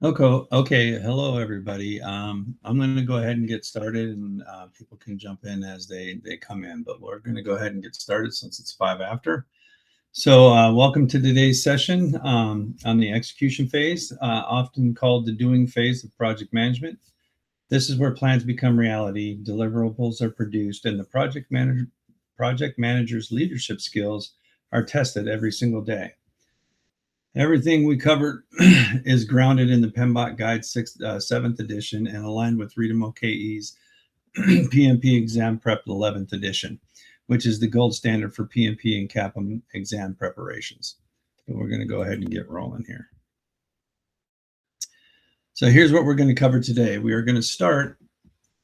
Okay. Hello, everybody. I'm going to go ahead and get started, and people can jump in as they come in. But we're going to go ahead and get started since it's 5 after. So, welcome to today's session on the execution phase, often called the doing phase of project management. This is where plans become reality, deliverables are produced, and the project manager's leadership skills are tested every single day. Everything we covered is grounded in the PMBOK Guide 7th edition and aligned with Rita Mulcahy's PMP Exam Prep 11th edition, which is the gold standard for PMP and CAPM exam preparations. So we're going to go ahead and get rolling here. So here's what we're going to cover today. We are going to start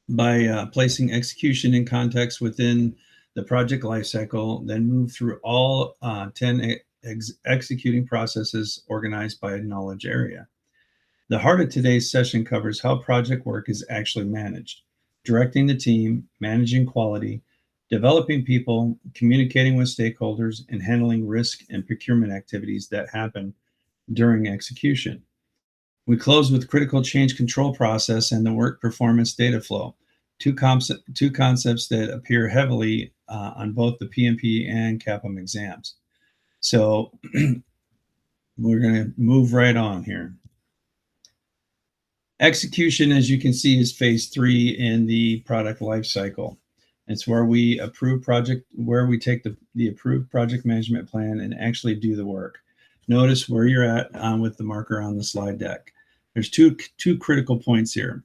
by placing execution in context within the project lifecycle, then move through all 10 executing processes organized by knowledge area. The heart of today's session covers how project work is actually managed, directing the team, managing quality, developing people, communicating with stakeholders, and handling risk and procurement activities that happen during execution. We close with critical change control process and the work performance data flow, two concepts that appear heavily on both the PMP and CAPM exams. So we're going to move right on here. Execution, as you can see, is phase 3 in the product life cycle. It's where we take the approved project management plan and actually do the work. Notice where you're at with the marker on the slide deck. There's two critical points here.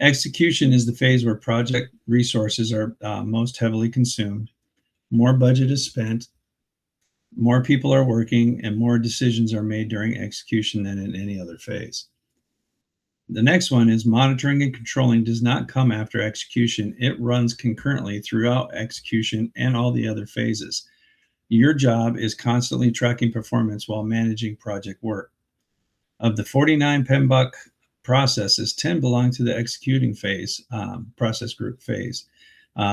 Execution is the phase where project resources are most heavily consumed, more budget is spent, more people are working, and more decisions are made during execution than in any other phase. The next one is monitoring and controlling does not come after execution. It runs concurrently throughout execution and all the other phases. Your job is constantly tracking performance while managing project work. Of the 49 PMBOK processes, 10 belong to the executing phase, process group phase,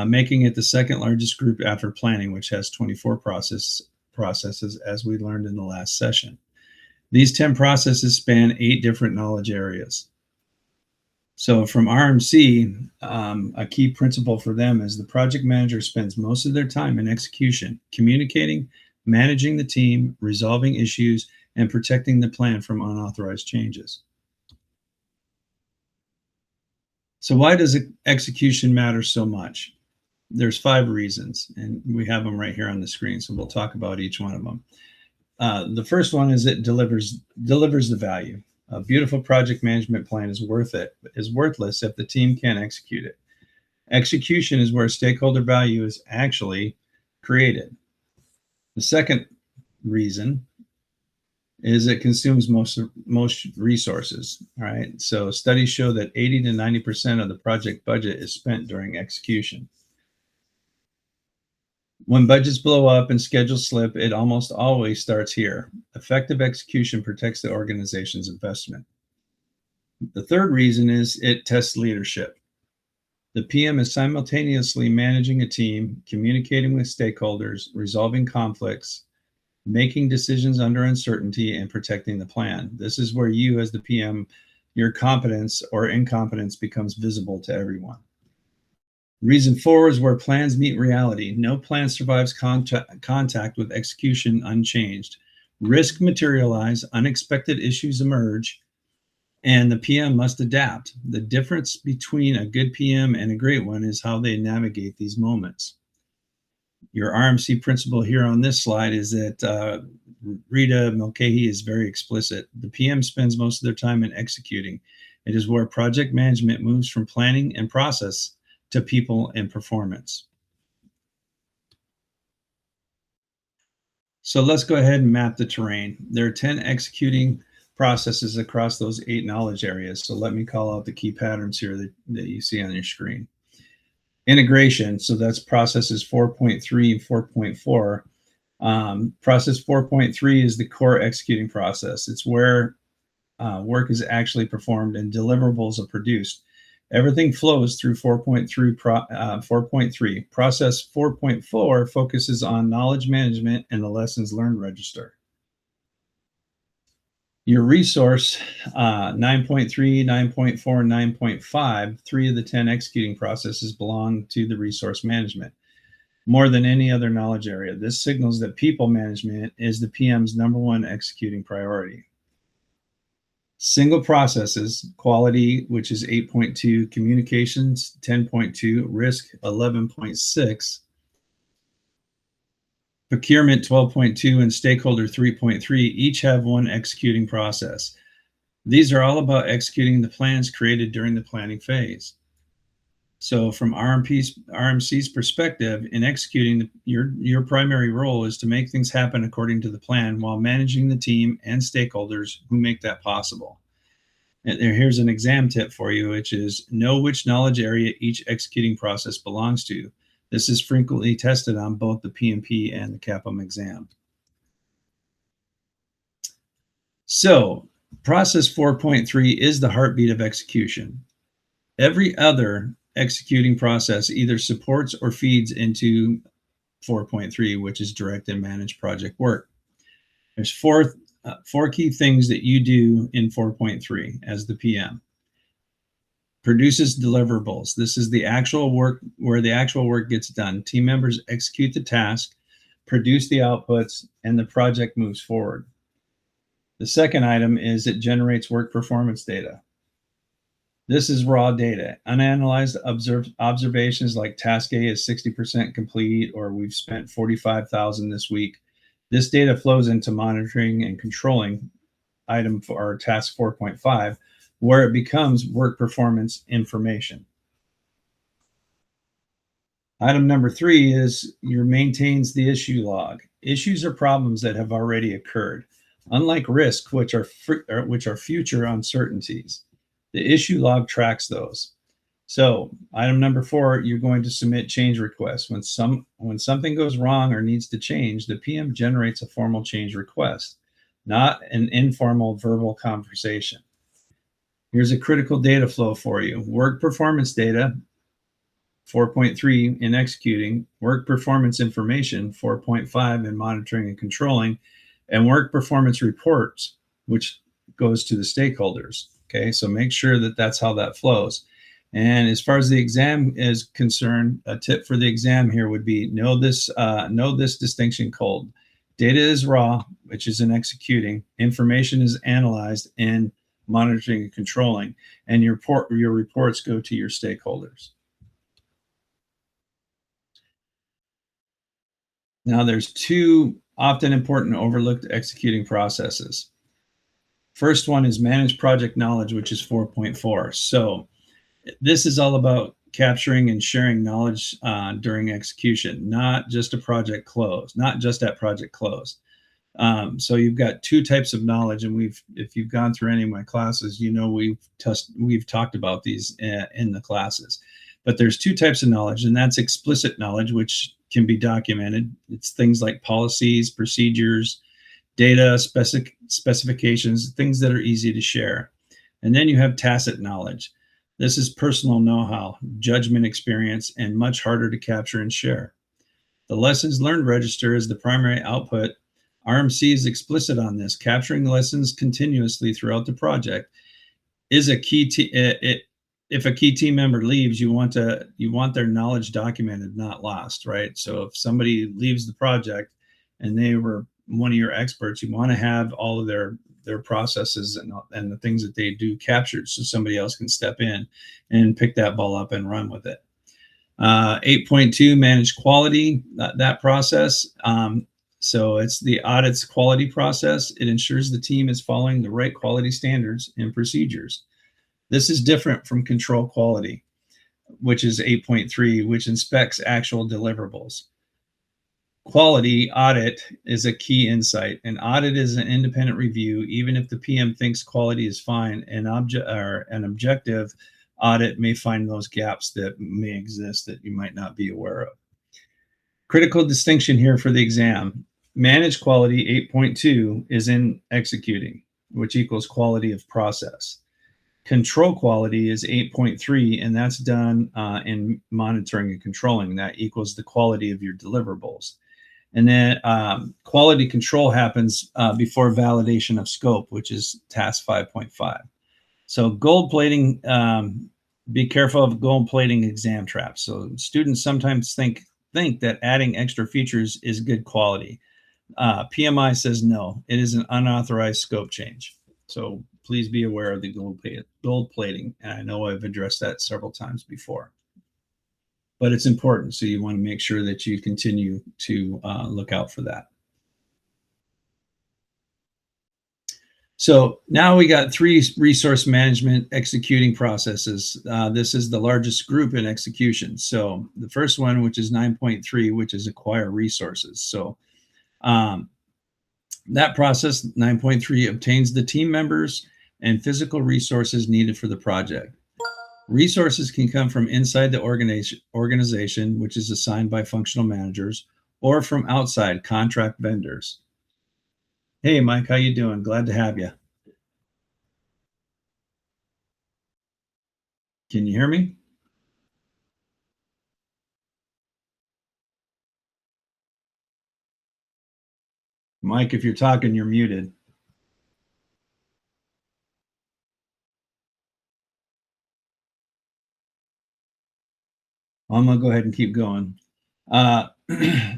making it the second largest group after planning, which has 24 processes, as we learned in the last session. These 10 processes span 8 different knowledge areas. So from RMC, a key principle for them is the project manager spends most of their time in execution, communicating, managing the team, resolving issues, and protecting the plan from unauthorized changes. So why does execution matter so much? There's 5 reasons, and we have them right here on the screen, so we'll talk about each one of them. The first one is it delivers the value. A beautiful project management plan is worthless if the team can't execute it. Execution is where stakeholder value is actually created. The second reason is it consumes most resources. All right, so studies show that 80 to 90% of the project budget is spent during execution. When budgets blow up and schedules slip, it almost always starts here. Effective execution protects the organization's investment. The third reason is it tests leadership. The PM is simultaneously managing a team, communicating with stakeholders, resolving conflicts, making decisions under uncertainty, and protecting the plan. This is where you, as the PM, your competence or incompetence becomes visible to everyone. Reason 4 is where plans meet reality. No plan survives contact with execution unchanged. Risk materialize, unexpected issues emerge, and the PM must adapt. The difference between a good PM and a great one is how they navigate these moments. Your RMC principle here on this slide is that Rita Mulcahy is very explicit. The PM spends most of their time in executing. It is where project management moves from planning and process to people and performance. So let's go ahead and map the terrain. There are 10 executing processes across those 8 knowledge areas. So let me call out the key patterns here that you see on your screen. Integration, so that's processes 4.3 and 4.4. Process 4.3 is the core executing process. It's where work is actually performed and deliverables are produced. Everything flows through 4.3. Process 4.4 focuses on knowledge management and the lessons learned register. Your resource, 9.3, 9.4, 9.5, 3 of the 10 executing processes belong to the resource management more than any other knowledge area. This signals that people management is the PM's number one executing priority. Single processes, quality, which is 8.2, communications, 10.2, risk, 11.6, procurement, 12.2, and stakeholder, 3.3, each have one executing process. These are all about executing the plans created during the planning phase. So from RMC's perspective, in executing, your primary role is to make things happen according to the plan while managing the team and stakeholders who make that possible. And here's an exam tip for you, which is know which knowledge area each executing process belongs to. This is frequently tested on both the PMP and the CAPM exam. So process 4.3 is the heartbeat of execution. Every other executing process either supports or feeds into 4.3, which is direct and managed project work. There's four key things that you do in 4.3 as the PM. Produces deliverables. This is the actual work where the actual work gets done. Team members execute the task, produce the outputs, and the project moves forward. The second item is it generates work performance data. This is raw data. Unanalyzed observations like task A is 60% complete, or we've spent 45,000 this week. This data flows into monitoring and controlling item for our task 4.5, where it becomes work performance information. Item number 3 is your maintains the issue log. Issues are problems that have already occurred, unlike risk, which are future uncertainties. The issue log tracks those. So item number 4, you're going to submit change requests. When something goes wrong or needs to change, the PM generates a formal change request, not an informal verbal conversation. Here's a critical data flow for you. Work performance data, 4.3 in executing, work performance information, 4.5 in monitoring and controlling, and work performance reports, which goes to the stakeholders. Okay, so make sure that that's how that flows. And as far as the exam is concerned, a tip for the exam here would be know this distinction cold. Data is raw, which is in executing. Information is analyzed in monitoring and controlling, and your reports go to your stakeholders. Now, there's two often important overlooked executing processes. First one is manage project knowledge, which is 4.4. So this is all about capturing and sharing knowledge during execution, not just at project close. So you've got two types of knowledge, and if you've gone through any of my classes, you know we've talked about these in the classes. But there's two types of knowledge, and that's explicit knowledge, which can be documented. It's things like policies, procedures, data, specifications, things that are easy to share. And then you have tacit knowledge. This is personal know-how, judgment experience, and much harder to capture and share. The lessons learned register is the primary output. RMC is explicit on this. Capturing lessons continuously throughout the project is a key. If a key team member leaves, you want their knowledge documented, not lost, right? So if somebody leaves the project and they were one of your experts, you want to have all of their processes and the things that they do captured, so somebody else can step in and pick that ball up and run with it. 8.2, manage quality, that process. So it's the audit's quality process. It ensures the team is following the right quality standards and procedures. This is different from control quality, which is 8.3, which inspects actual deliverables. Quality audit is a key insight. An audit is an independent review. Even if the PM thinks quality is fine, an objective audit may find those gaps that may exist that you might not be aware of. Critical distinction here for the exam. Manage quality 8.2 is in executing, which equals quality of process. Control quality is 8.3, and that's done in monitoring and controlling. That equals the quality of your deliverables. And then quality control happens before validation of scope, which is task 5.5. So gold plating, be careful of gold plating exam traps. So students sometimes think that adding extra features is good quality. PMI says no, it is an unauthorized scope change. So please be aware of the gold plating. And I know I've addressed that several times before, but it's important. So you want to make sure that you continue to look out for that. So now we got 3 resource management executing processes. This is the largest group in execution. So the first one, which is 9.3, which is acquire resources. So um, that process, 9.3, obtains the team members and physical resources needed for the project. Resources can come from inside the organization, which is assigned by functional managers, or from outside contract vendors. Hey, Mike, how you doing? Glad to have you. Can you hear me? Mike, if you're talking, you're muted. I'm going to go ahead and keep going.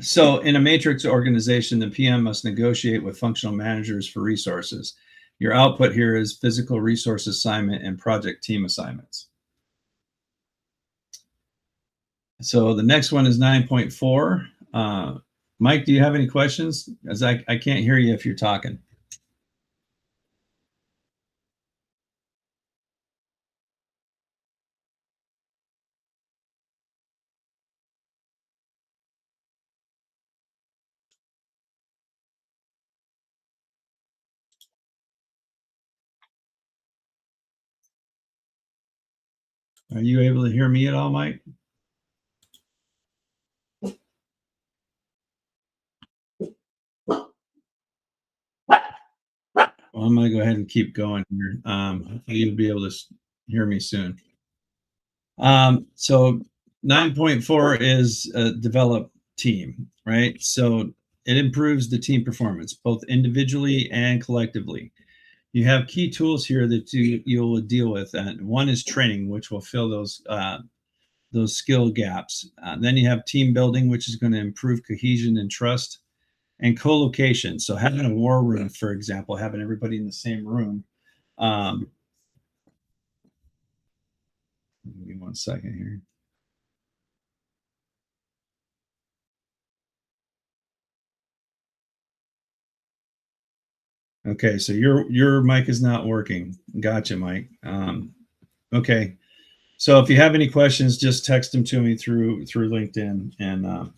So in a matrix organization, the PM must negotiate with functional managers for resources. Your output here is physical resource assignment and project team assignments. So the next one is 9.4. Mike, do you have any questions? As I can't hear you if you're talking. Are you able to hear me at all, Mike? Well, I'm going to go ahead and keep going here. You'll be able to hear me soon. So 9.4 is develop team, right? So it improves the team performance, both individually and collectively. You have key tools here that you'll deal with. And one is training, which will fill those skill gaps. Then you have team building, which is going to improve cohesion and trust, and co-location. So having a war room, for example, having everybody in the same room. Give me 1 second here. Okay, so your mic is not working. Gotcha, Mike. Okay, so if you have any questions, just text them to me through LinkedIn, and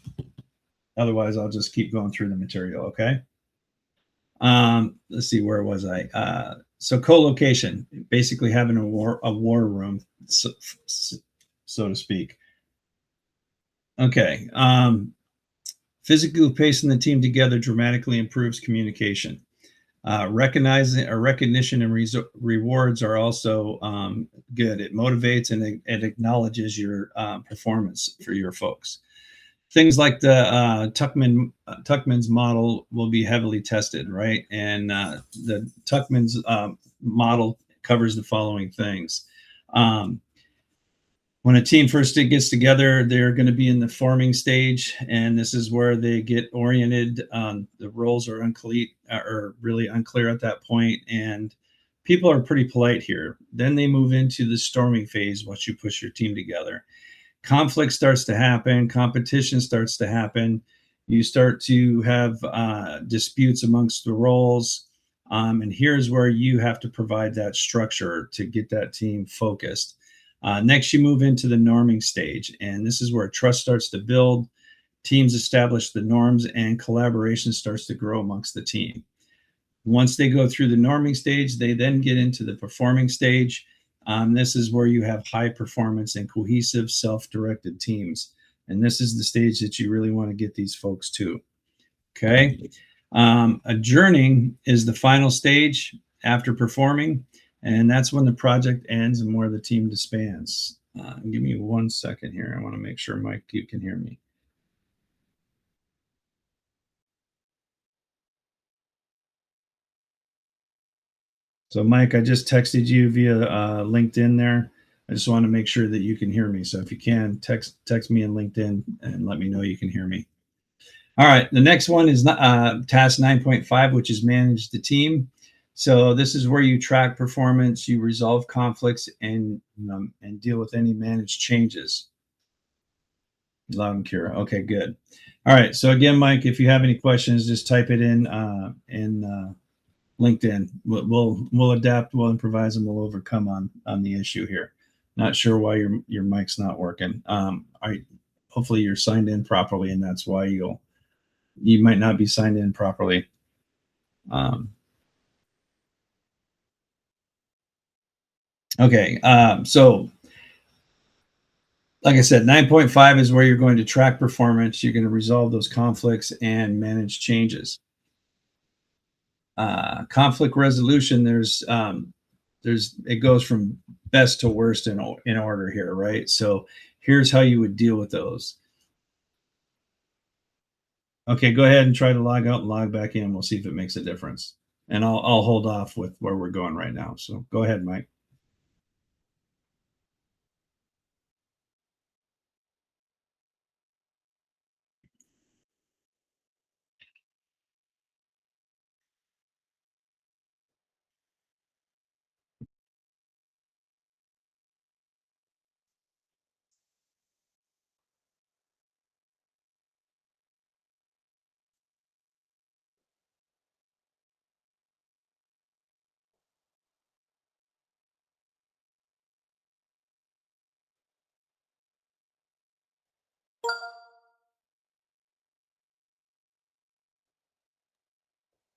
otherwise, I'll just keep going through the material. Okay. Let's see, where was I? So co-location, basically having a war room, so to speak. Okay. Physically pacing the team together dramatically improves communication. Recognition and rewards are also good. It motivates and it acknowledges your performance for your folks. Things like the Tuckman's model will be heavily tested, right? And the Tuckman's model covers the following things. When a team first gets together, they're going to be in the forming stage, and this is where they get oriented. The roles are really unclear at that point, and people are pretty polite here. Then they move into the storming phase once you push your team together. Conflict starts to happen, competition starts to happen. You start to have disputes amongst the roles, and here's where you have to provide that structure to get that team focused. Next, you move into the norming stage, and this is where trust starts to build, teams establish the norms, and collaboration starts to grow amongst the team. Once they go through the norming stage, they then get into the performing stage. This is where you have high performance and cohesive self-directed teams. And this is the stage that you really want to get these folks to. Okay. Adjourning is the final stage after performing. And that's when the project ends and where the team disbands. Give me 1 second here. I want to make sure, Mike, you can hear me. So Mike, I just texted you via LinkedIn there. I just want to make sure that you can hear me. So if you can, text me in LinkedIn and let me know you can hear me. All right, the next one is task 9.5, which is manage the team. So this is where you track performance, you resolve conflicts, and deal with any managed changes. Loud and clear. Okay, good. All right. So again, Mike, if you have any questions, just type it in LinkedIn. We'll adapt. We'll improvise, and we'll overcome on the issue here. Not sure why your mic's not working. Hopefully you're signed in properly, and that's why you might not be signed in properly. Okay. So like I said, 9.5 is where you're going to track performance. You're going to resolve those conflicts and manage changes. Conflict resolution, there's it goes from best to worst in order here, right? So here's how you would deal with those. Okay, go ahead and try to log out and log back in. We'll see if it makes a difference. And I'll hold off with where we're going right now. So go ahead, Mike.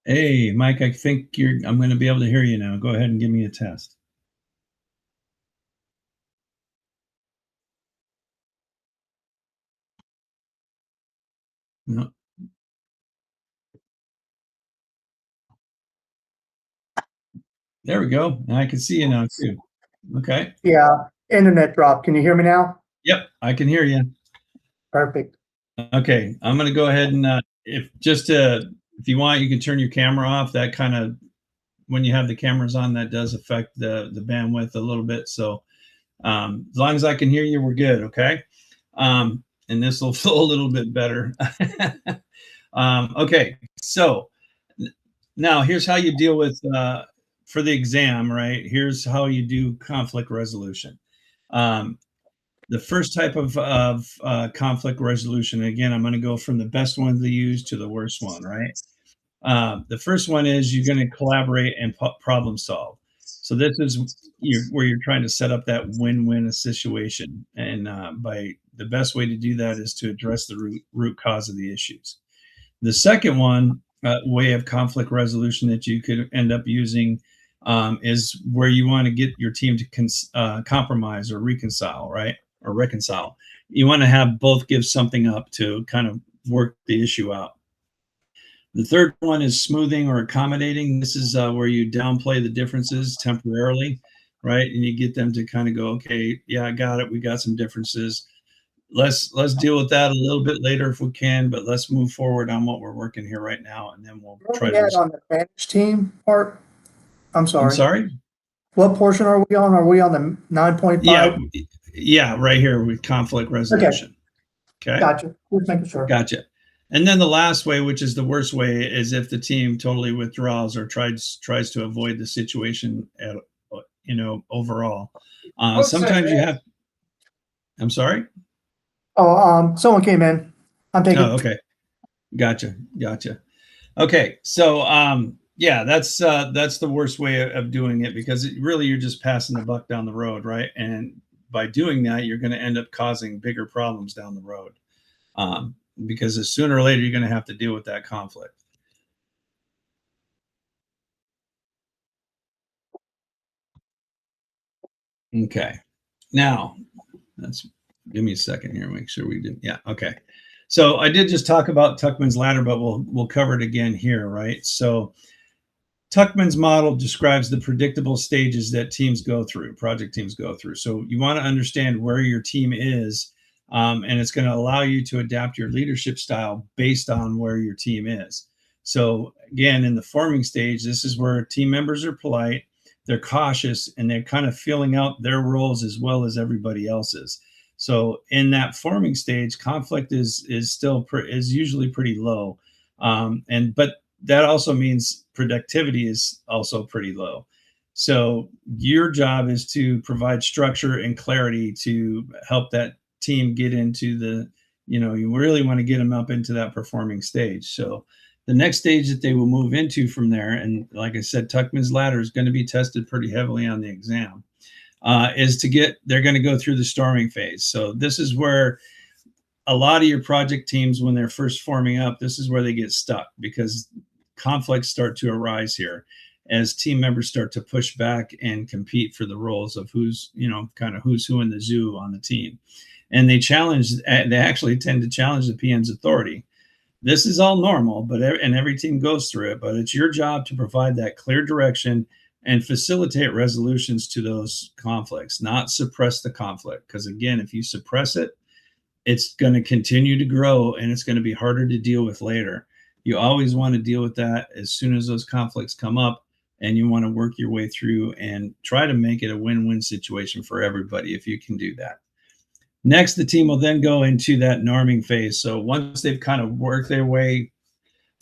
Hey, Mike, I think I'm going to be able to hear you now. Go ahead and give me a test. No, there we go. And I can see you now too. Okay. Yeah, internet dropped. Can you hear me now? Yep, I can hear you. Perfect. Okay, I'm going to go ahead and if you want, you can turn your camera off. That kind of, when you have the cameras on, that does affect the bandwidth a little bit. So as long as I can hear you, we're good. Okay. And this will flow a little bit better. Okay, so now here's how you deal with for the exam, right? Here's how you do conflict resolution. The first type of conflict resolution, again, I'm going to go from the best one to use to the worst one, right? The first one is you're going to collaborate and problem solve. So this is where you're trying to set up that win-win situation. And by the best way to do that is to address the root cause of the issues. The second one, way of conflict resolution that you could end up using is where you want to get your team to compromise or reconcile, right? Or reconcile. You want to have both give something up to kind of work the issue out. The third one is smoothing or accommodating. This is where you downplay the differences temporarily, right? And you get them to kind of go, okay, yeah, I got it. We got some differences. Let's deal with that a little bit later if we can, but let's move forward on what we're working here right now, and then we'll try to. On the managed team part? I'm I'm sorry. sorry. What portion are we on? Are we on the 9.5? Yeah, right here with conflict resolution. Okay. Gotcha. Just making sure. Gotcha. And then the last way, which is the worst way, is if the team totally withdraws or tries to avoid the situation at, overall. Sometimes you have. I'm sorry. Oh, someone came in. I'm taking. Oh, okay. Gotcha. Okay, so yeah, that's the worst way of doing it, because really you're just passing the buck down the road, right? And by doing that, you're going to end up causing bigger problems down the road, because sooner or later you're going to have to deal with that conflict. Okay, now give me a second here, make sure we did. Yeah, okay. So I did just talk about Tuckman's ladder, but we'll cover it again here, right? So Tuckman's model describes the predictable stages that project teams go through. So you want to understand where your team is, and it's going to allow you to adapt your leadership style based on where your team is. So again, in the forming stage, this is where team members are polite, they're cautious and they're kind of filling out their roles as well as everybody else's. So in that forming stage, conflict is usually pretty low, but that also means productivity is also pretty low. So your job is to provide structure and clarity to help that team get into you really want to get them up into that performing stage. So the next stage that they will move into from there, and like I said, Tuckman's ladder is going to be tested pretty heavily on the exam, they're going to go through the storming phase. So this is where a lot of your project teams, when they're first forming up, this is where they get stuck because conflicts start to arise here as team members start to push back and compete for the roles of who's who in the zoo on the team. And they actually tend to challenge the PM's authority. This is all normal, and every team goes through it, but it's your job to provide that clear direction and facilitate resolutions to those conflicts, not suppress the conflict. Because again, if you suppress it, it's going to continue to grow and it's going to be harder to deal with later. You always want to deal with that as soon as those conflicts come up, and you want to work your way through and try to make it a win-win situation for everybody if you can do that. Next, the team will then go into that norming phase. So once they've kind of worked their way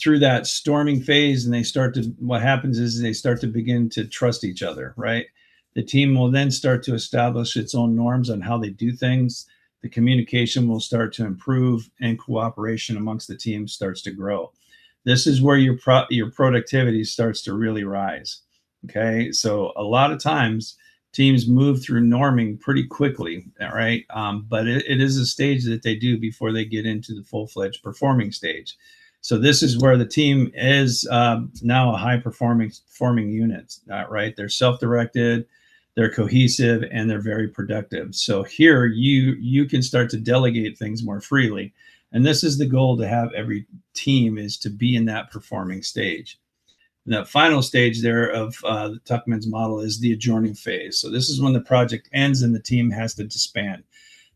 through that storming phase and what happens is they start to begin to trust each other, right? The team will then start to establish its own norms on how they do things. The communication will start to improve and cooperation amongst the team starts to grow. This is where your productivity starts to really rise. Okay. So a lot of times teams move through norming pretty quickly, right? But it is a stage that they do before they get into the full-fledged performing stage. So this is where the team is now a high-performing unit, right? They're self-directed, they're cohesive, and they're very productive. So here you can start to delegate things more freely. And this is the goal, to have every team is to be in that performing stage. And the final stage there of the Tuckman's model is the adjourning phase. So this is when the project ends and the team has to disband.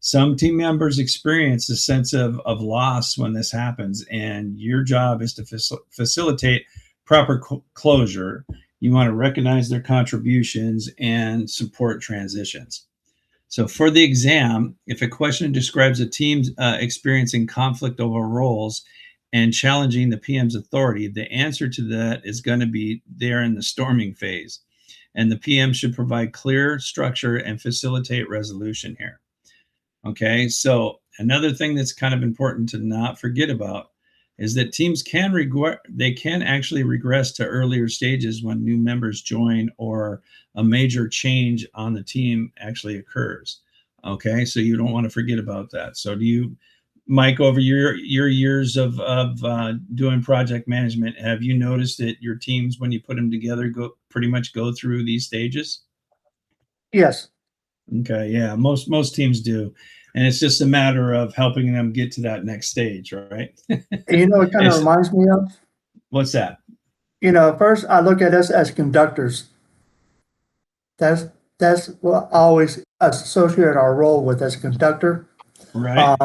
Some team members experience a sense of loss when this happens, and your job is to facilitate proper closure. You want to recognize their contributions and support transitions. So for the exam, if a question describes a team experiencing conflict over roles and challenging the PM's authority, the answer to that is going to be there in the storming phase. And the PM should provide clear structure and facilitate resolution here. Okay, so another thing that's kind of important to not forget about is that teams can actually regress to earlier stages when new members join or a major change on the team actually occurs. Okay, so you don't want to forget about that. So Mike, over your years of doing project management, have you noticed that your teams, when you put them together, pretty much go through these stages? Yes. Okay, yeah, most teams do, and it's just a matter of helping them get to that next stage, right? And it kind of reminds me of, What's that? first I look at us as conductors. That's what I always associate our role with, as a conductor. Right.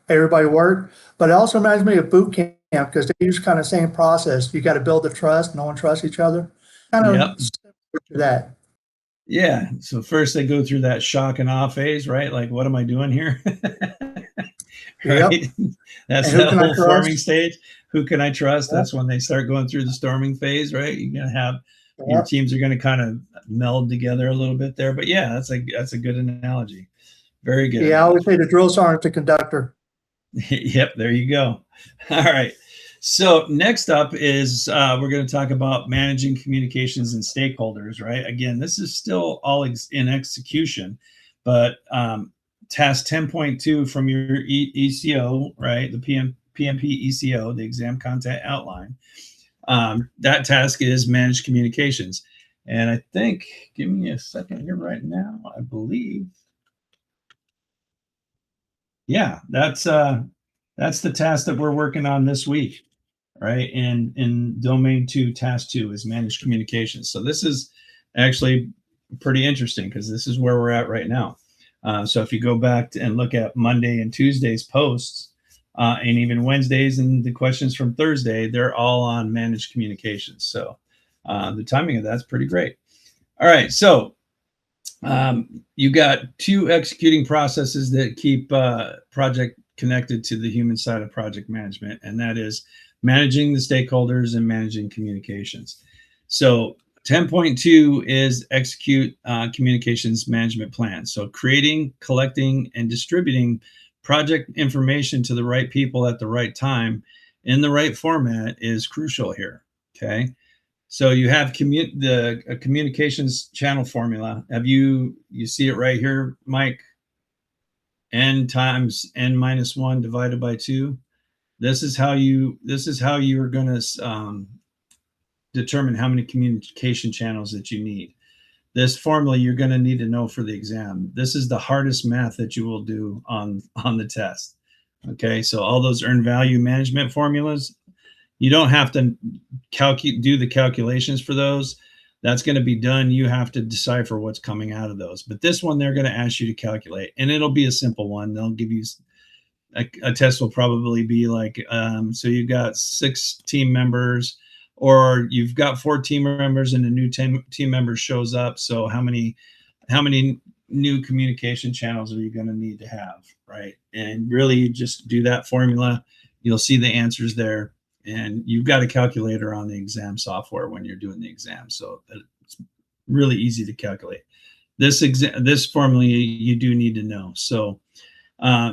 Everybody work, but it also reminds me of boot camp because they use kind of same process. You got to build the trust. No one trusts each other. Kind of Yep. similar to that. Yeah. So first they go through that shock and awe phase, right? Like, what am I doing here? Right. Yep. That's And who the can I whole forming trust? stage. Who can I trust? Yep. That's when they start going through the storming phase, right? You're gonna have your Yep. teams are going to kind of meld together a little bit there. But yeah, that's a good analogy. Very good. Yeah, I always say the drill sergeant's the conductor. Yep, there you go. All right. So next up is we're going to talk about managing communications and stakeholders, right? Again, this is still all in execution, but task 10.2 from your ECO, right? The PMP ECO, the exam content outline. That task is manage communications. And I think, give me a second here right now, I believe. Yeah, that's the task that we're working on this week, right? And in domain 2, task 2 is managed communications. So this is actually pretty interesting because this is where we're at right now. So if you go back and look at Monday and Tuesday's posts, and even Wednesdays and the questions from Thursday, they're all on managed communications. So the timing of that's pretty great. All right, so you got two executing processes that keep project connected to the human side of project management, and that is managing the stakeholders and managing communications. So 10.2 is execute communications management plan. So creating, collecting, and distributing project information to the right people at the right time in the right format is crucial here. Okay. So you have the communications channel formula. Have you see it right here, Mike? N times n minus 1 divided by 2. This is how you're going to determine how many communication channels that you need. This formula you're going to need to know for the exam. This is the hardest math that you will do on the test. Okay, so all those earned value management formulas, you don't have to do the calculations for those. That's going to be done. You have to decipher what's coming out of those. But this one, they're going to ask you to calculate, and it'll be a simple one. They'll give you a test will probably be like, so you've got 6 team members, or you've got 4 team members, and a new team member shows up. So how many new communication channels are you going to need to have, right? And really, you just do that formula. You'll see the answers there. And you've got a calculator on the exam software when you're doing the exam, so it's really easy to calculate. This formula you do need to know. So,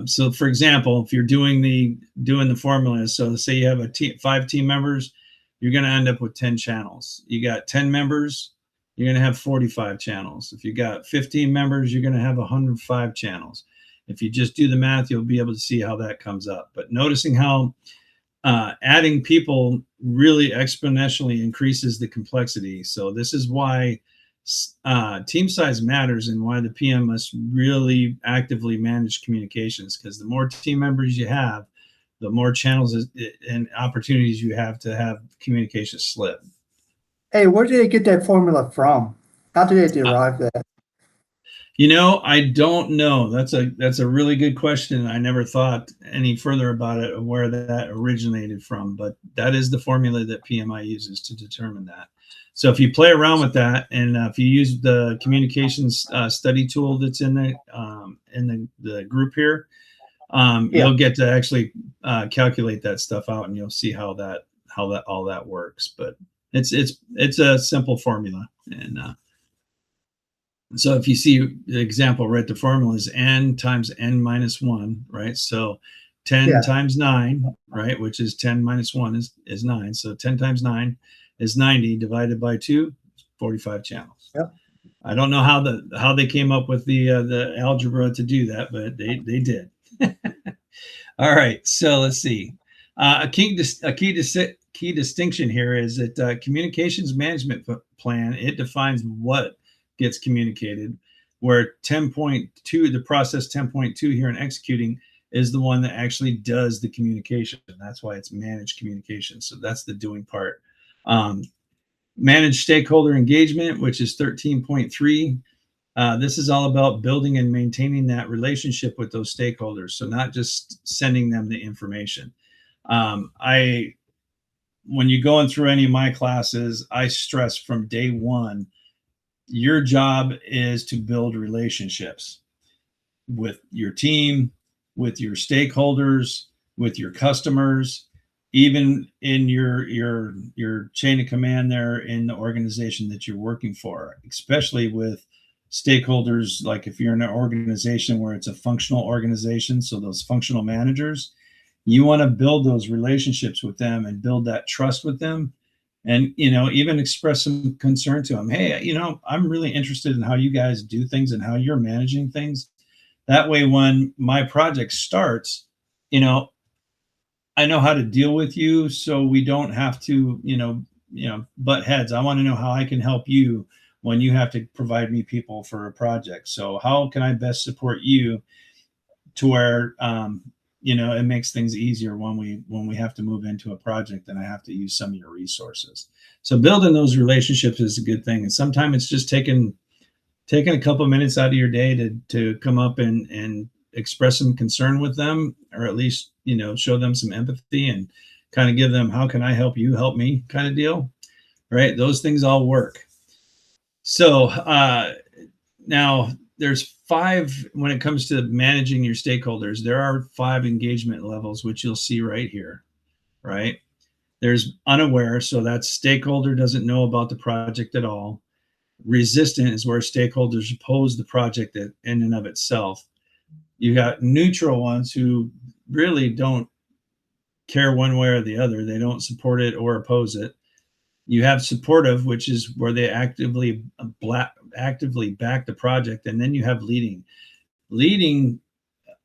so for example, if you're doing the formula, so say you have 5 team members, you're going to end up with 10 channels. You got 10 members, you're going to have 45 channels. If you got 15 members, you're going to have 105 channels. If you just do the math, you'll be able to see how that comes up. But noticing how adding people really exponentially increases the complexity. So this is why team size matters, and why the PM must really actively manage communications, because the more team members you have, the more channels and opportunities you have to have communication slip. Hey, where did they get that formula from? How did they derive that? I don't know. That's a really good question. I never thought any further about it, or where that originated from, but that is the formula that PMI uses to determine that. So if you play around with that, and if you use the communications study tool that's in the group here, you'll get to actually calculate that stuff out, and you'll see how all that works. But it's a simple formula, and so if you see the example, right, the formula is n times n minus 1, right? So 10 times 9, right, which is 10 minus 1 is 9. So 10 times 9 is 90, divided by 2, 45 channels. Yep. I don't know how they came up with the algebra to do that, but they did. All right, so let's see. A key distinction here is that communications management plan, it defines what gets communicated, where 10.2, the process 10.2 here in executing, is the one that actually does the communication. That's why it's managed communication. So that's the doing part. Managed stakeholder engagement, which is 13.3. This is all about building and maintaining that relationship with those stakeholders. So not just sending them the information. When you're going through any of my classes, I stress from day one, your job is to build relationships with your team, with your stakeholders, with your customers, even in your chain of command there in the organization that you're working for, especially with stakeholders. Like if you're in an organization where it's a functional organization, so those functional managers, you want to build those relationships with them and build that trust with them. And, even express some concern to them. Hey, I'm really interested in how you guys do things and how you're managing things. That way, when my project starts, I know how to deal with you, so we don't have to, butt heads. I want to know how I can help you when you have to provide me people for a project. So how can I best support you to where, it makes things easier when we have to move into a project and I have to use some of your resources. So building those relationships is a good thing. And sometimes it's just taking a couple of minutes out of your day to come up and express some concern with them, or at least, show them some empathy and kind of give them, how can I help you help me kind of deal, right? Those things all work. So now there's five, when it comes to managing your stakeholders, there are five engagement levels, which you'll see right here, right? There's unaware, so that stakeholder doesn't know about the project at all. Resistant is where stakeholders oppose the project in and of itself. You got neutral ones who really don't care one way or the other. They don't support it or oppose it. You have supportive, which is where they actively back the project, and then you have leading. Leading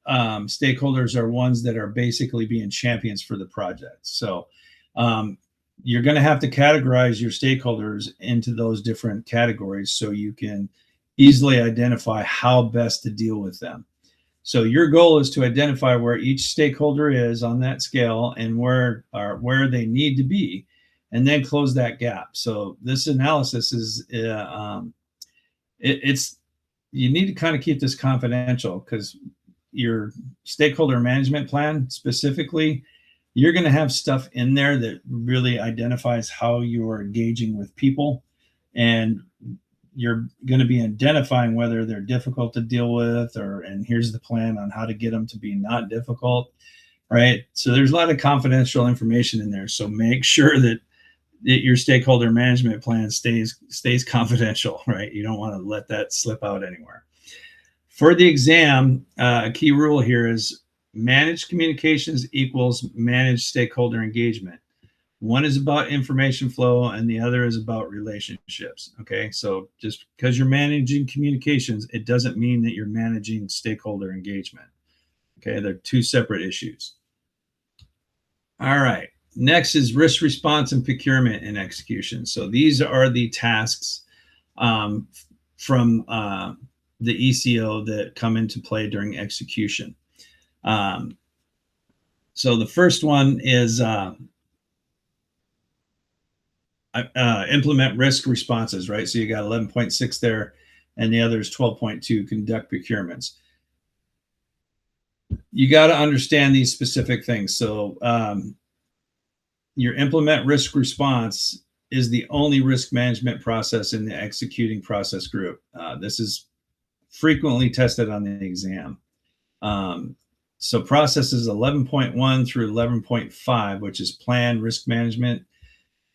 stakeholders are ones that are basically being champions for the project. So um, you're going to have to categorize your stakeholders into those different categories so you can easily identify how best to deal with them. So your goal is to identify where each stakeholder is on that scale and where they need to be, and then close that gap. So this analysis is it's you need to kind of keep this confidential because your stakeholder management plan specifically, you're going to have stuff in there that really identifies how you're engaging with people, and you're going to be identifying whether they're difficult to deal with, or and here's the plan on how to get them to be not difficult, right? So there's a lot of confidential information in there, so make sure that your stakeholder management plan stays confidential, right? You don't want to let that slip out anywhere. For the exam, a key rule here is managed communications equals managed stakeholder engagement. One is about information flow and the other is about relationships. Okay, so just because you're managing communications, it doesn't mean that you're managing stakeholder engagement. Okay, they're two separate issues. All right, next is risk response and procurement and execution. So these are the tasks from the ECO that come into play during execution. So the first one is implement risk responses, right? So you got 11.6 there, and the other is 12.2, conduct procurements. You got to understand these specific things. So your implement risk response is the only risk management process in the executing process group. This is frequently tested on the exam. So processes 11.1 through 11.5, which is plan risk management,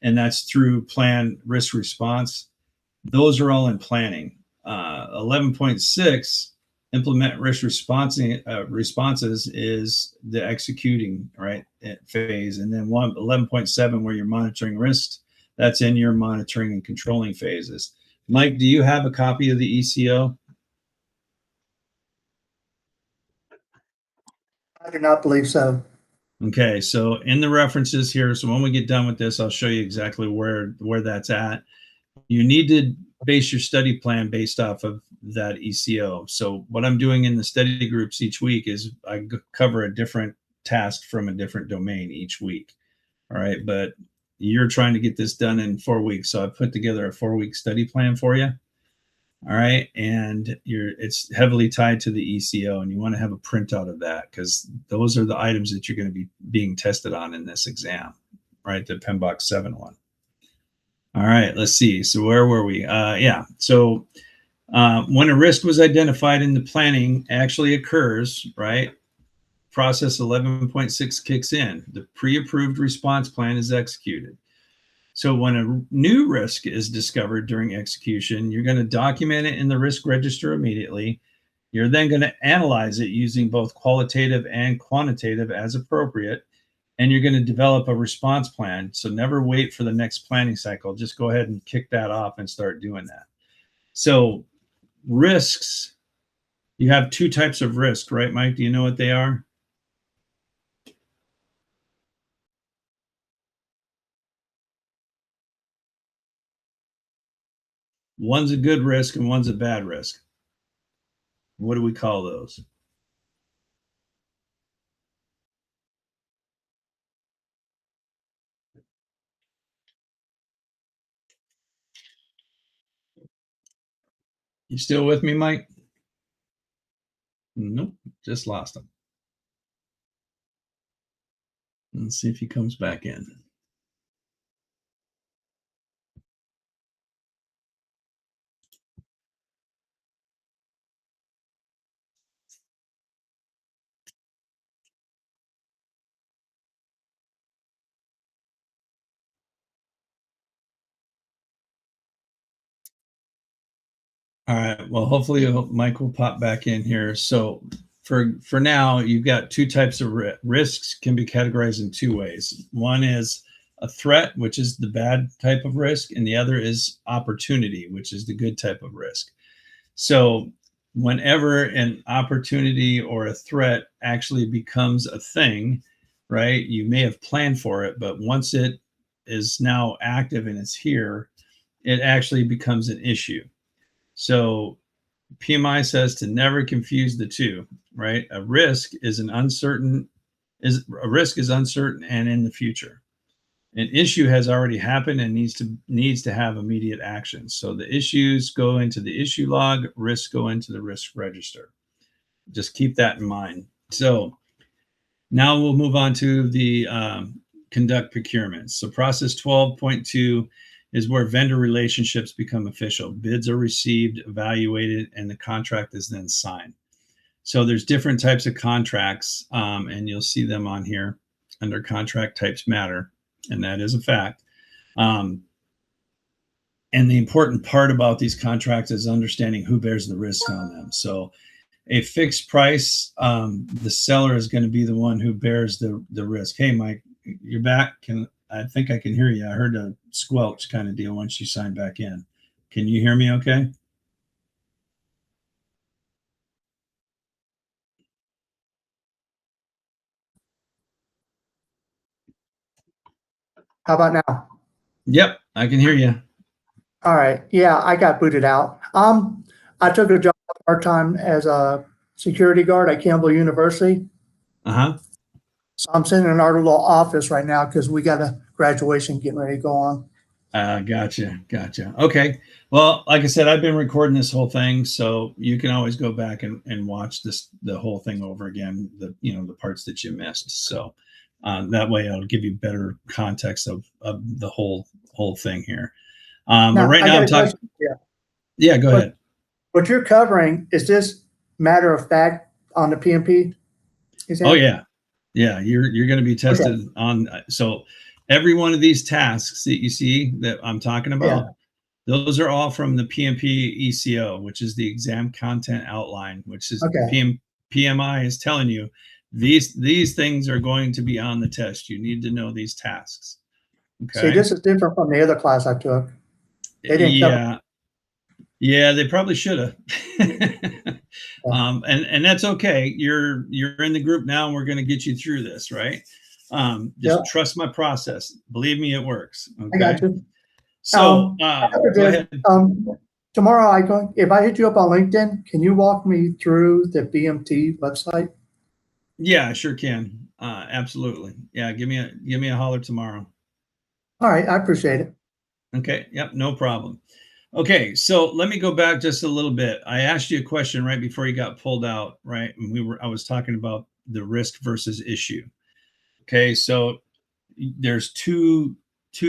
and that's through plan risk response. Those are all in planning. 11.6, implement risk responses is the executing right phase. And then 11.7, where you're monitoring risks, that's in your monitoring and controlling phases. Mike, do you have a copy of the ECO? I do not believe so. Okay, so in the references here, so when we get done with this, I'll show you exactly where that's at. You need to base your study plan based off of that ECO. So what I'm doing in the study groups each week is I cover a different task from a different domain each week. All right, but you're trying to get this done in 4 weeks, so I put together a 4-week study plan for you. All right, and it's heavily tied to the ECO, and you want to have a printout of that because those are the items that you're going to be being tested on in this exam, right? The PMBOK 7 one. All right, let's see. So where were we? Yeah. So when a risk was identified in the planning actually occurs, right? Process 11.6 kicks in. The pre-approved response plan is executed. So when a new risk is discovered during execution, you're going to document it in the risk register immediately. You're then going to analyze it using both qualitative and quantitative as appropriate. And you're going to develop a response plan. So never wait for the next planning cycle. Just go ahead and kick that off and start doing that. So risks, you have two types of risk, right, Mike? Do you know what they are? One's a good risk and one's a bad risk. What do we call those? You still with me, Mike? Nope, just lost him. Let's see if he comes back in. All right. Well, hopefully Mike will pop back in here. So for now, you've got two types of risks can be categorized in two ways. One is a threat, which is the bad type of risk, and the other is opportunity, which is the good type of risk. So whenever an opportunity or a threat actually becomes a thing, right, you may have planned for it, but once it is now active and it's here, it actually becomes an issue. So PMI says to never confuse the two, right? A risk is uncertain and in the future. An issue has already happened and needs to have immediate action. So the issues go into the issue log, risks go into the risk register. Just keep that in mind. So now we'll move on to the conduct procurements. So process 12.2 is where vendor relationships become official. Bids are received, evaluated, and the contract is then signed. So there's different types of contracts, and you'll see them on here under contract types matter, and that is a fact. And the important part about these contracts is understanding who bears the risk on them. So a fixed price, the seller is going to be the one who bears the risk. Hey, Mike, you're back. I think I can hear you. I heard a squelch kind of deal once you signed back in. Can you hear me okay? How about now? Yep, I can hear you. All right. Yeah, I got booted out. I took a job part-time as a security guard at Campbell University. Uh-huh. So I'm sitting in our little office right now because we got a graduation getting ready to go on. Gotcha. Okay. Well, like I said, I've been recording this whole thing, so you can always go back and watch the whole thing over again, the parts that you missed. So that way it'll give you better context of the whole thing here. But right now I'm talking. Yeah, go ahead. What you're covering, is this matter of fact on the PMP? Oh yeah. Yeah, you're going to be tested on. So every one of these tasks that you see that I'm talking about, those are all from the PMP ECO, which is the exam content outline, which is PMI is telling you these things are going to be on the test. You need to know these tasks. Okay. See, this is different from the other class I took. They didn't cover. Yeah, they probably should have. And that's okay. You're in the group now, and we're going to get you through this, right? Just trust my process. Believe me, it works. Okay. I got you. So go ahead. Tomorrow, if I hit you up on LinkedIn, can you walk me through the BMT website? Yeah, I sure can. Absolutely. Yeah, give me a holler tomorrow. All right, I appreciate it. Okay. Yep, no problem. Okay, so let me go back just a little bit. I asked you a question right before you got pulled out, right? And I was talking about the risk versus issue. Okay, so there's two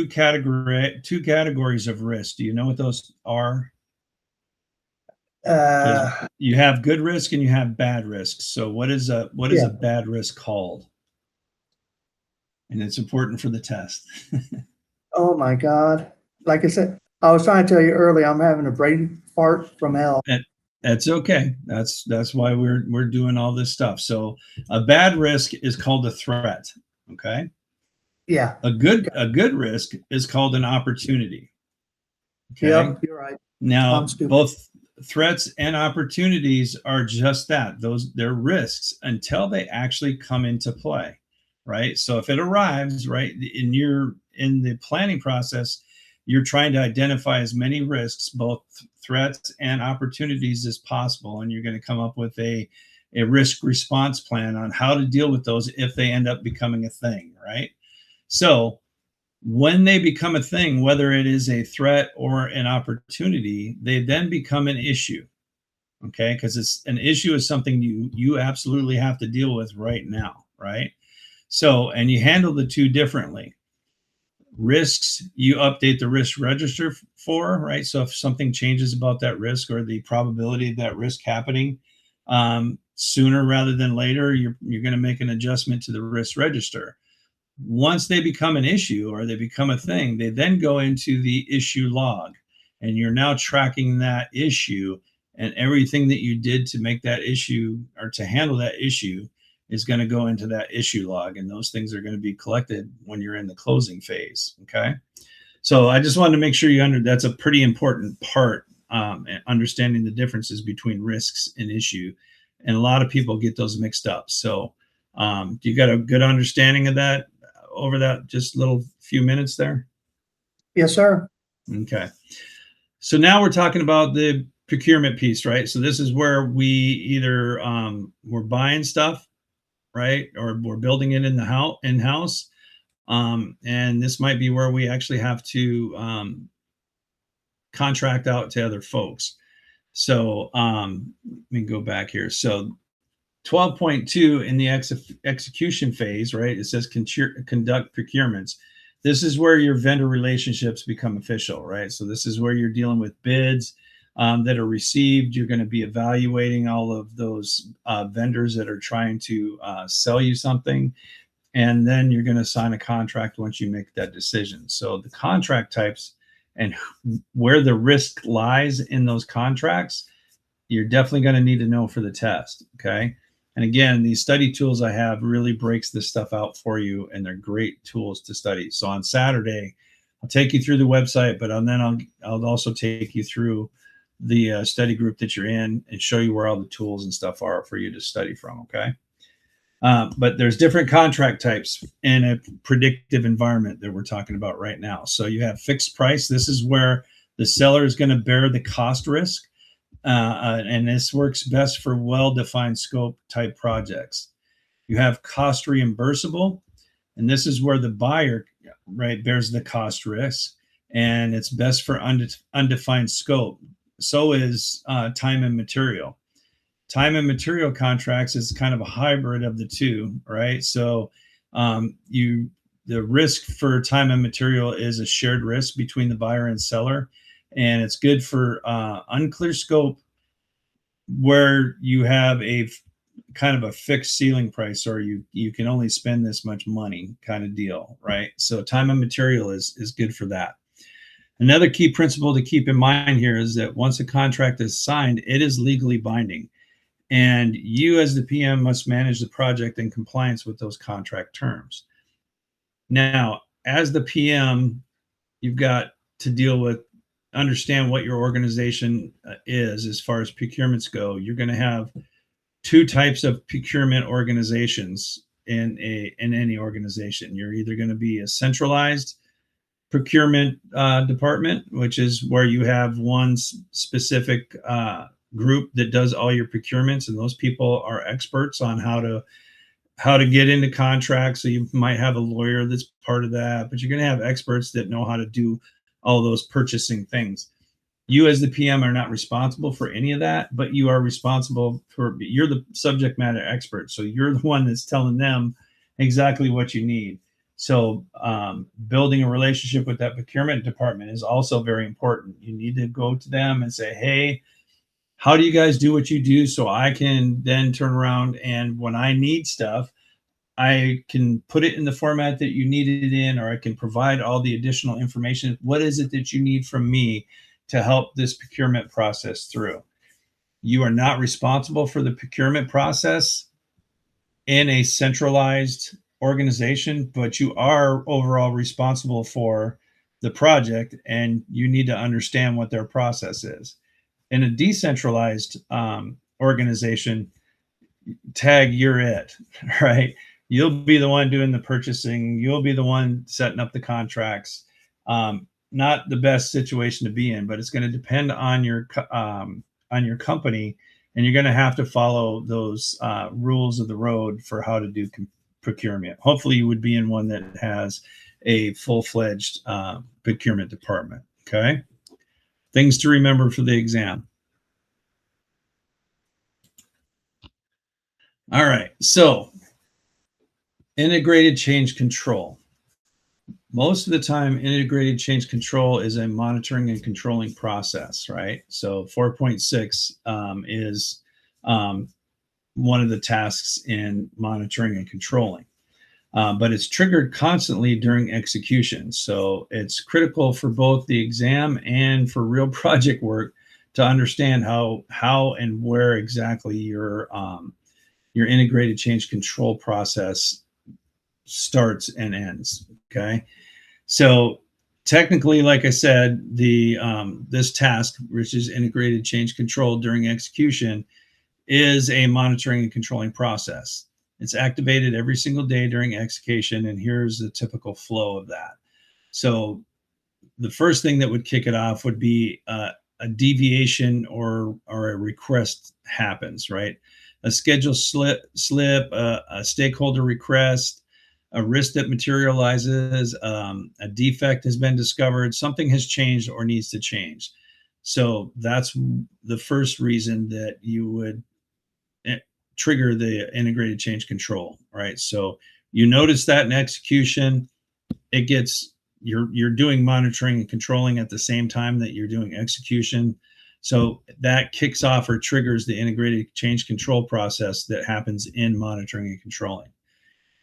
categories of risk. Do you know what those are? You have good risk and you have bad risk. So what is a bad risk called? And it's important for the test. Oh my God. Like I said, I was trying to tell you earlier, I'm having a brain fart from hell. That's okay. That's why we're doing all this stuff. So a bad risk is called a threat. Okay. Yeah. A good risk is called an opportunity. Okay. Yep, you're right. Now both threats and opportunities are just that. They're risks until they actually come into play. Right. So if it arrives, right, in the planning process, you're trying to identify as many risks, both threats and opportunities as possible. And you're going to come up with a risk response plan on how to deal with those if they end up becoming a thing, right? So when they become a thing, whether it is a threat or an opportunity, they then become an issue. Okay. Because an issue is something you absolutely have to deal with right now, right? So, and you handle the two differently. Risks, you update the risk register for, right? So if something changes about that risk or the probability of that risk happening sooner rather than later, you're going to make an adjustment to the risk register. Once they become an issue or they become a thing, they then go into the issue log, and you're now tracking that issue and everything that you did to make that issue or to handle that issue is going to go into that issue log, and those things are going to be collected when you're in the closing phase. Okay, so I just wanted to make sure that's a pretty important part, understanding the differences between risks and issue, and a lot of people get those mixed up. So do you got a good understanding of that over that just little few minutes there? Yes, sir. Okay. So now we're talking about the procurement piece, right? So this is where we either we're buying stuff, right, or we're building it in the in-house, and this might be where we actually have to contract out to other folks. So let me go back here. So 12.2 in the execution phase, right? It says conduct procurements. This is where your vendor relationships become official, right? So this is where you're dealing with bids that are received. You're going to be evaluating all of those vendors that are trying to sell you something. And then you're going to sign a contract once you make that decision. So the contract types and where the risk lies in those contracts, you're definitely going to need to know for the test. Okay. And again, these study tools I have really breaks this stuff out for you, and they're great tools to study. So on Saturday, I'll take you through the website, but I'll also take you through the study group that you're in and show you where all the tools and stuff are for you to study from. Okay. But there's different contract types in a predictive environment that we're talking about right now. So you have fixed price. This is where the seller is going to bear the cost risk. And this works best for well-defined scope type projects. You have cost reimbursable, and this is where the buyer, right, bears the cost risk, and it's best for undefined scope. So is time and material. Time and material contracts is kind of a hybrid of the two, right? So the risk for time and material is a shared risk between the buyer and seller. And it's good for unclear scope where you have a kind of a fixed ceiling price, or you can only spend this much money kind of deal, right? So time and material is good for that. Another key principle to keep in mind here is that once a contract is signed, it is legally binding. And you as the PM must manage the project in compliance with those contract terms. Now, as the PM, you've got to understand what your organization is as far as procurements go. You're going to have two types of procurement organizations in any organization. You're either going to be a centralized procurement department, which is where you have one specific group that does all your procurements, and those people are experts on how to get into contracts. So you might have a lawyer that's part of that, but you're going to have experts that know how to do all those purchasing things. You as the PM are not responsible for any of that, but you're the subject matter expert. So you're the one that's telling them exactly what you need. So building a relationship with that procurement department is also very important. You need to go to them and say, hey, how do you guys do what you do? So I can then turn around, and when I need stuff, I can put it in the format that you need it in, or I can provide all the additional information. What is it that you need from me to help this procurement process through? You are not responsible for the procurement process in a centralized organization, but you are overall responsible for the project, and you need to understand what their process is. In a decentralized organization, you're it, right? You'll be the one doing the purchasing. You'll be the one setting up the contracts. Not the best situation to be in, but it's going to depend on your company, and you're going to have to follow those rules of the road for how to do procurement. Hopefully, you would be in one that has a full-fledged procurement department. Okay, things to remember for the exam. All right, so integrated change control. Most of the time, integrated change control is a monitoring and controlling process, right? So 4.6 is one of the tasks in monitoring and controlling, but it's triggered constantly during execution. So it's critical for both the exam and for real project work to understand how and where exactly your integrated change control process starts and ends. Okay, so technically, like I said, the this task, which is integrated change control during execution, is a monitoring and controlling process. It's activated every single day during execution, and here's the typical flow of that. So the first thing that would kick it off would be a deviation or a request happens, right? A schedule slip, a stakeholder request, a risk that materializes, a defect has been discovered, something has changed or needs to change. So that's the first reason that you would trigger the integrated change control, right? So you notice that in execution, it gets you're doing monitoring and controlling at the same time that you're doing execution. So that kicks off or triggers the integrated change control process that happens in monitoring and controlling.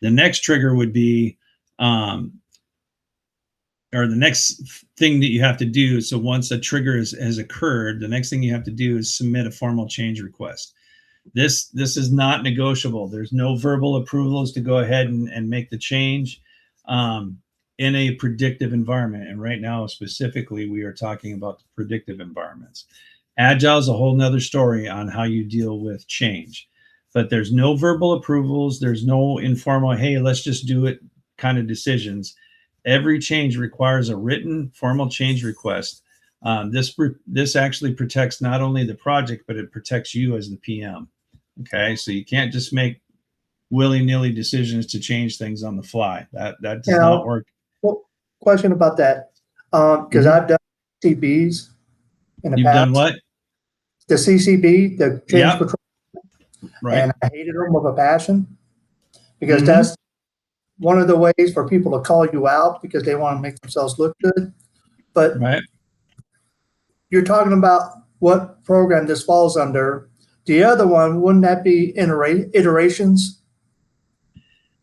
The next trigger would be, or the next thing that you have to do. So once a trigger has occurred, the next thing you have to do is submit a formal change request. This is not negotiable. There's no verbal approvals to go ahead and make the change in a predictive environment. And right now, specifically, we are talking about the predictive environments. Agile is a whole nother story on how you deal with change. But there's no verbal approvals. There's no informal, hey, let's just do it kind of decisions. Every change requires a written formal change request. This actually protects not only the project, but it protects you as the PM. Okay, so you can't just make willy-nilly decisions to change things on the fly. That does not work. Well, question about that, because I've done CCBs in the You've past. done what? The CCB, the change control, right? And I hated them with a passion because that's one of the ways for people to call you out because they want to make themselves look good. But you're talking about what program this falls under. The other one, wouldn't that be iterations?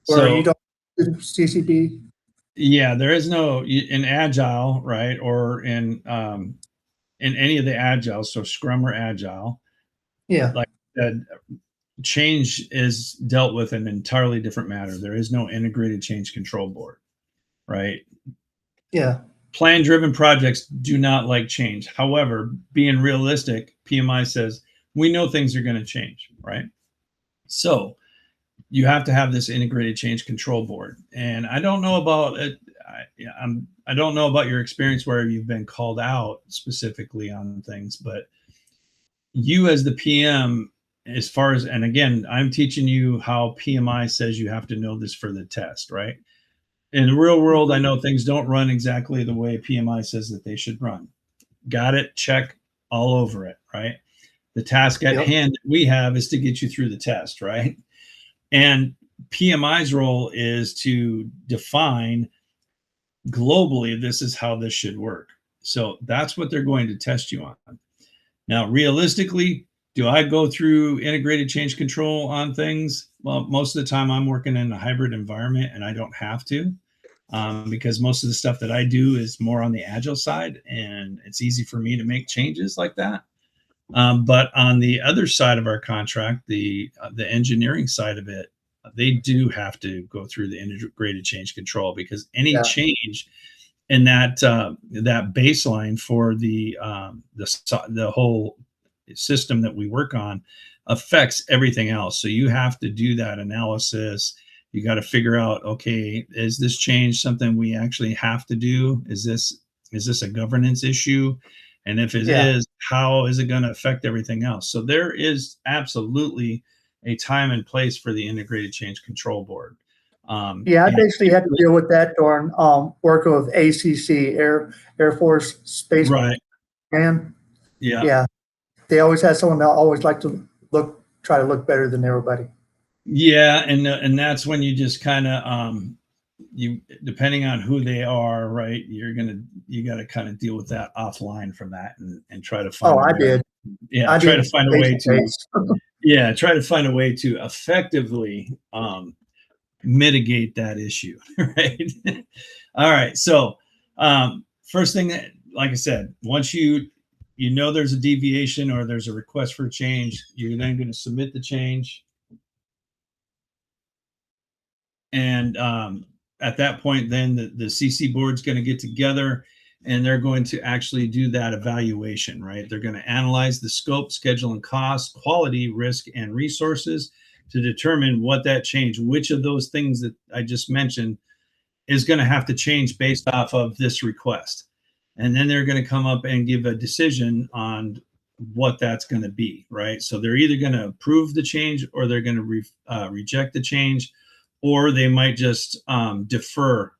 Where you don't do CCB? Yeah, there is no in Agile, right? Or in any of the Agile, so Scrum or Agile. Yeah. Like that, change is dealt with in an entirely different matter. There is no integrated change control board, right? Yeah. Plan-driven projects do not like change. However, being realistic, PMI says we know things are going to change, right? So you have to have this integrated change control board. And I don't know about it. I don't know about your experience where you've been called out specifically on things, but you as the PM, as far as, and again, I'm teaching you how PMI says you have to know this for the test, right? In the real world, I know things don't run exactly the way PMI says that they should run. Got it? Check all over it, right? The task at hand that we have is to get you through the test, right? And PMI's role is to define globally, this is how this should work. So that's what they're going to test you on. Now, realistically, do I go through integrated change control on things? Well, most of the time I'm working in a hybrid environment and I don't have to because most of the stuff that I do is more on the agile side and it's easy for me to make changes like that. But on the other side of our contract, the engineering side of it, they do have to go through the integrated change control because any change in that that baseline for the whole system that we work on affects everything else. So you have to do that analysis. You got to figure out, okay, is this change something we actually have to do? Is this a governance issue? And if it is, how is it going to affect everything else? So there is absolutely a time and place for the integrated change control board. I basically had to deal with that during working with ACC, Air Force Space. Right. And they always had someone that always liked to try to look better than everybody. Yeah, and that's when you just kind of you, depending on who they are, right? You got to kind of deal with that offline from that and try to find. Try to find a way to try to find a way to effectively mitigate that issue, right? All right. So first thing that, like I said, once you you know there's a deviation or there's a request for a change. You're then going to submit the change. And at that point, then the CC board's going to get together and they're going to actually do that evaluation, right? They're going to analyze the scope, schedule, and cost, quality, risk, and resources to determine what that change, which of those things that I just mentioned is going to have to change based off of this request. And then they're going to come up and give a decision on what that's going to be, right? So they're either going to approve the change or they're going to reject the change, or they might just defer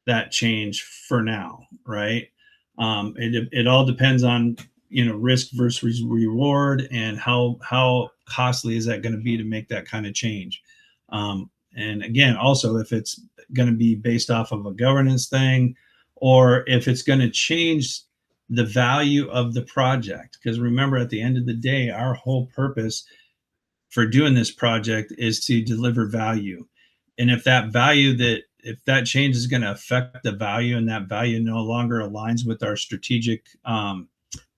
that change for now, right? It all depends on, risk versus reward and how costly is that going to be to make that kind of change. And again, also if it's going to be based off of a governance thing, or if it's going to change the value of the project. Because remember, at the end of the day, our whole purpose for doing this project is to deliver value. And if that change is going to affect the value and that value no longer aligns with our strategic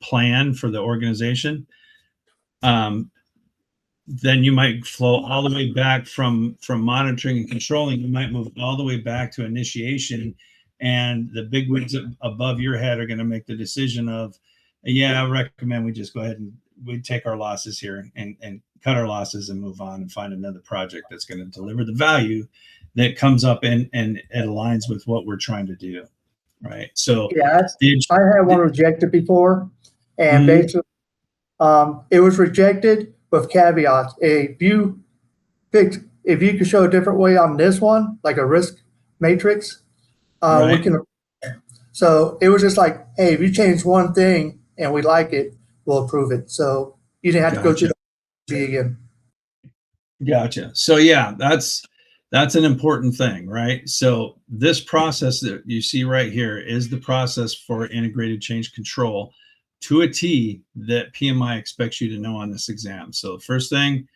plan for the organization, then you might flow all the way back from monitoring and controlling. You might move all the way back to initiation, and the big wigs above your head are going to make the decision of, yeah, I recommend we just go ahead and we take our losses here and cut our losses and move on and find another project that's going to deliver the value that comes up and it aligns with what we're trying to do, right? So yeah, I had one rejected before, and basically it was rejected with caveats. If you could show a different way on this one, like a risk matrix, right. we can. So it was just like, hey, if you change one thing and we like it, we'll approve it. So you didn't have to go through the again. Gotcha. So yeah, that's an important thing, right? So this process that you see right here is the process for integrated change control to a T that PMI expects you to know on this exam. So the first thing,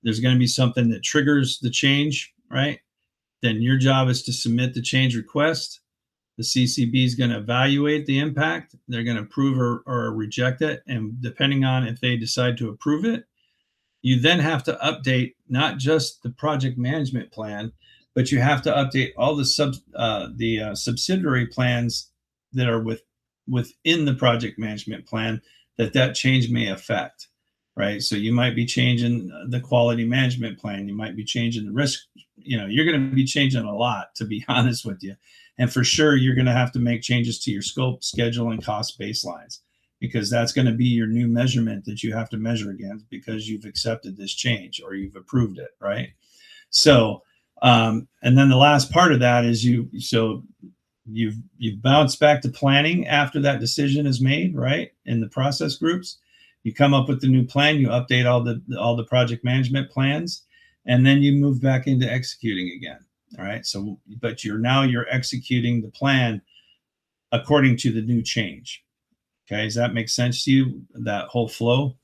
there's going to be something that triggers the change, right? Then your job is to submit the change request. The CCB is going to evaluate the impact. They're going to approve or reject it. And depending on if they decide to approve it, you then have to update not just the project management plan, but you have to update all the subsidiary plans that are within the project management plan that change may affect, right? So you might be changing the quality management plan. You might be changing the risk. You're going to be changing a lot, to be honest with you. And for sure, you're going to have to make changes to your scope, schedule, and cost baselines, because that's going to be your new measurement that you have to measure against because you've accepted this change or you've approved it, right? So, and then the last part of that is you've bounced back to planning after that decision is made, right? In the process groups, you come up with the new plan, you update all the project management plans, and then you move back into executing again. All right. So, but you're executing the plan according to the new change. Okay, does that make sense to you, that whole flow?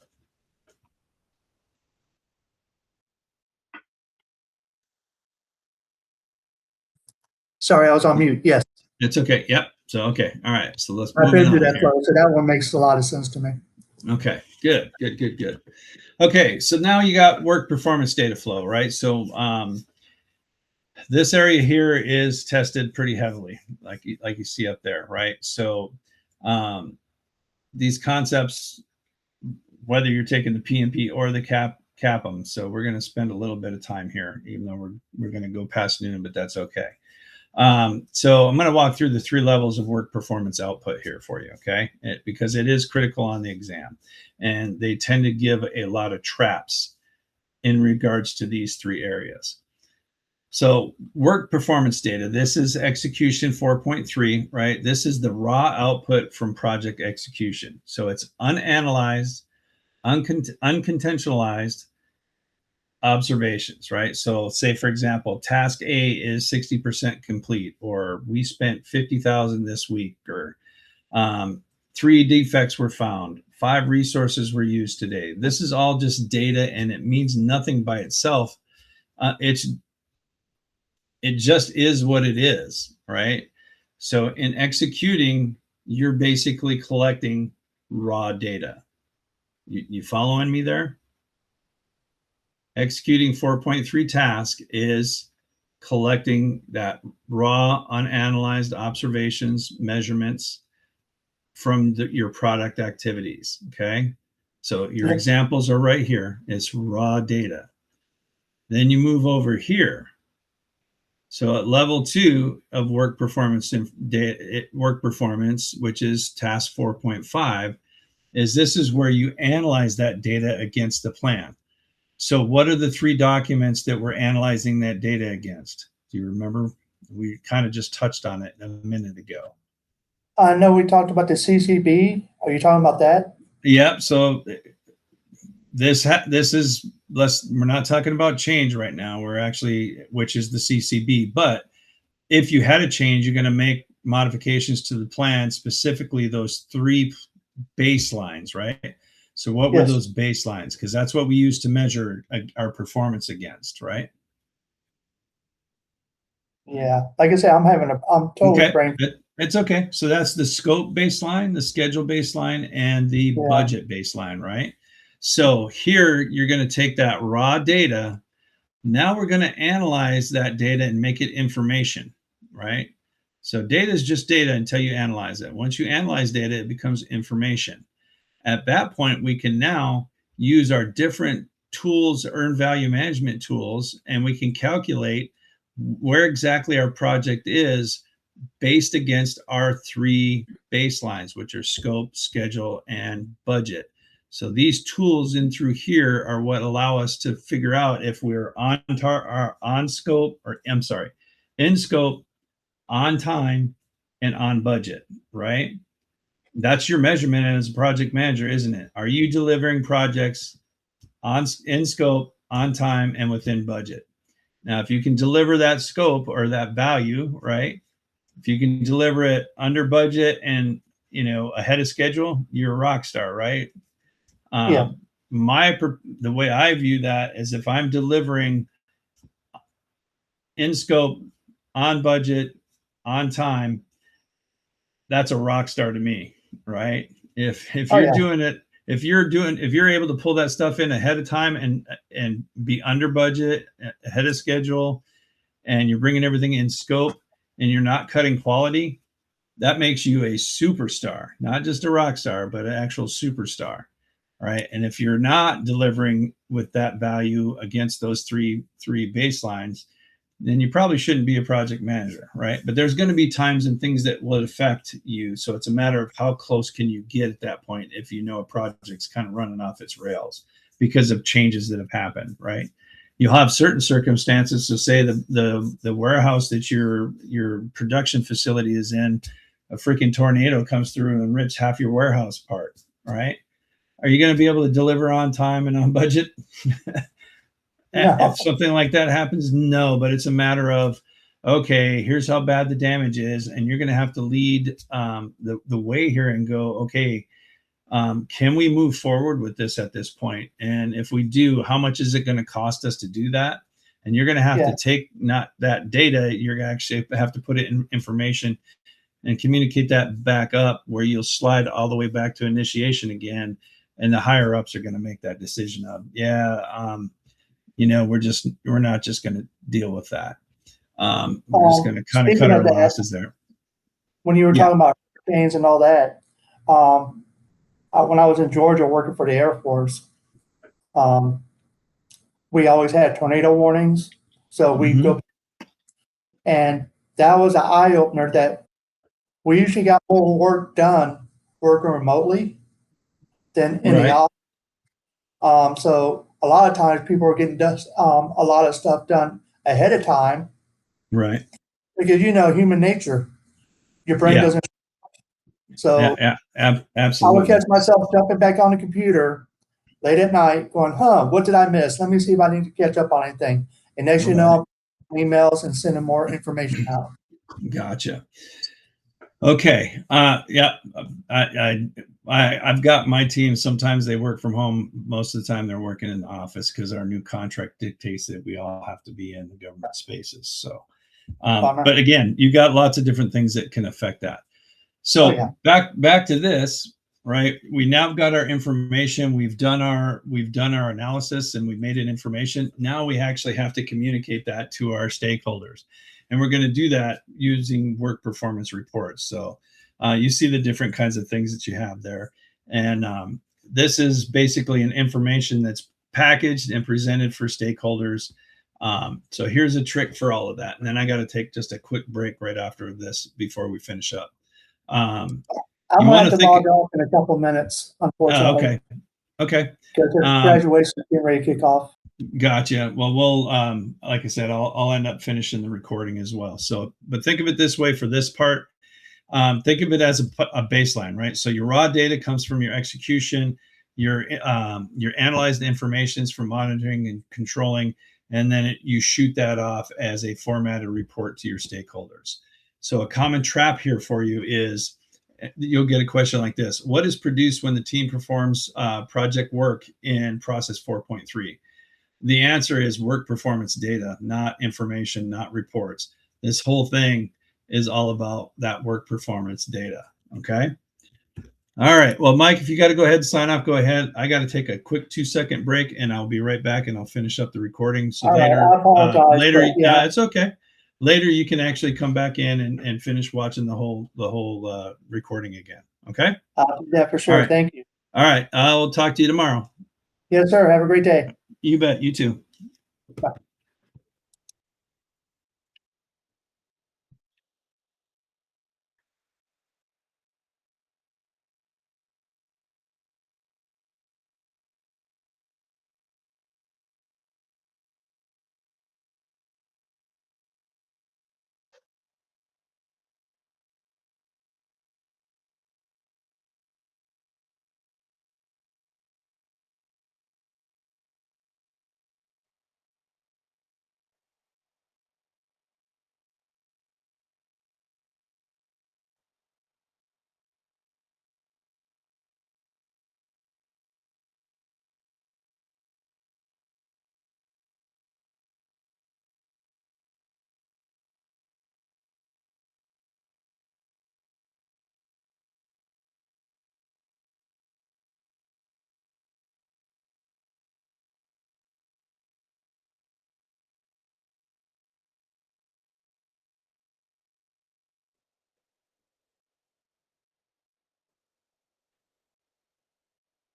Sorry, I was on mute. Yes. It's okay. Yep. So, okay. All right. So let's I've move been on through that here. flow, so that one makes a lot of sense to me. Okay, good. Okay, so now you got work performance data flow, right? So this area here is tested pretty heavily, like you see up there, right? So these concepts, whether you're taking the PMP or the CAPM, so we're going to spend a little bit of time here, even though we're going to go past noon, but that's okay. So I'm going to walk through the 3 levels of work performance output here for you, okay? Because it is critical on the exam, and they tend to give a lot of traps in regards to these 3 areas. So work performance data, this is execution 4.3, right? This is the raw output from project execution. So it's unanalyzed, uncontextualized observations, right? So say, for example, task A is 60% complete, or we spent 50,000 this week, or 3 defects were found, 5 resources were used today. This is all just data, and it means nothing by itself. It just is what it is, right? So in executing, you're basically collecting raw data. You following me there? Executing 4.3 task is collecting that raw, unanalyzed observations, measurements from your product activities. Okay. So your examples are right here. It's raw data. Then you move over here. So at level 2 of work performance, which is task 4.5, this is where you analyze that data against the plan. So what are the 3 documents that we're analyzing that data against? Do you remember? We kind of just touched on it a minute ago. I know we talked about the CCB. Are you talking about that? Yep. So this is we're not talking about change right now. We're actually, which is the CCB. But if you had a change, you're going to make modifications to the plan, specifically those 3 baselines, right? So what were those baselines? Because that's what we use to measure our performance against, right? Yeah, like I said, I'm totally brain. It's okay. So that's the scope baseline, the schedule baseline, and the budget baseline, right? So here you're going to take that raw data. Now we're going to analyze that data and make it information, right? So data is just data until you analyze it. Once you analyze data, it becomes information. At that point, we can now use our different tools, earned value management tools, and we can calculate where exactly our project is based against our 3 baselines, which are scope, schedule, and budget. So these tools in through here are what allow us to figure out if we're in scope, on time, and on budget, right? That's your measurement as a project manager, isn't it? Are you delivering projects in scope, on time, and within budget? Now, if you can deliver that scope or that value, right? If you can deliver it under budget and ahead of schedule, you're a rock star, right? The way I view that is if I'm delivering in scope, on budget, on time, that's a rock star to me, right? If you're doing it, if you're able to pull that stuff in ahead of time and be under budget, ahead of schedule, and you're bringing everything in scope and you're not cutting quality, that makes you a superstar, not just a rock star, but an actual superstar, right? And if you're not delivering with that value against those three baselines, then you probably shouldn't be a project manager, right? But there's going to be times and things that will affect you. So it's a matter of how close can you get at that point if you know a project's kind of running off its rails because of changes that have happened, right? You'll have certain circumstances. So say the warehouse that your production facility is in, a freaking tornado comes through and rips half your warehouse apart, right? Are you going to be able to deliver on time and on budget? No. If something like that happens, no, but it's a matter of, okay, here's how bad the damage is. And you're going to have to lead the way here and go, okay, can we move forward with this at this point? And if we do, how much is it going to cost us to do that? And you're going to have to take not that data, you're going to actually have to put it in information and communicate that back up where you'll slide all the way back to initiation again. And the higher ups are going to make that decision of, we're not just going to deal with that. We're just going to kind of cut our losses there. When you were talking about hurricanes and all that, when I was in Georgia working for the Air Force, we always had tornado warnings. So we go, and that was an eye opener that we usually got more work done working remotely than in the office. So a lot of times people are getting a lot of stuff done ahead of time. Right. Because, human nature, your brain doesn't. So absolutely. I would catch myself jumping back on the computer late at night going, what did I miss? Let me see if I need to catch up on anything. And next you know, I'm emails and sending more information out. Gotcha. Okay. I've got my team. Sometimes they work from home. Most of the time they're working in the office because our new contract dictates that we all have to be in the government spaces. So, but again, you got lots of different things that can affect that. So back to this, right? We now got our information. We've done our analysis and we've made it information. Now we actually have to communicate that to our stakeholders. And we're going to do that using work performance reports. So you see the different kinds of things that you have there. And this is basically an information that's packaged and presented for stakeholders. So here's a trick for all of that. And then I got to take just a quick break right after this before we finish up. I'm going to have to log off in a couple minutes, unfortunately. Okay. Because graduation is getting ready to kick off. Gotcha. Well, we'll like I said, I'll end up finishing the recording as well. So, but think of it this way for this part. Think of it as a baseline, right? So your raw data comes from your execution, your analyzed information from monitoring and controlling, and then you shoot that off as a formatted report to your stakeholders. So a common trap here for you is you'll get a question like this: what is produced when the team performs project work in process 4.3? The answer is work performance data, not information, not reports. This whole thing is all about that work performance data. Okay. All right. Well, Mike, if you got to go ahead and sign off, go ahead. I got to take a quick 2-second break and I'll be right back and I'll finish up the recording. So later, I apologize, later, yeah, it's okay. Later, you can actually come back in and finish watching the whole recording again. Okay. I'll do that for sure. Right. Thank you. All right. I'll talk to you tomorrow. Yes, sir. Have a great day. You bet. You too. Bye.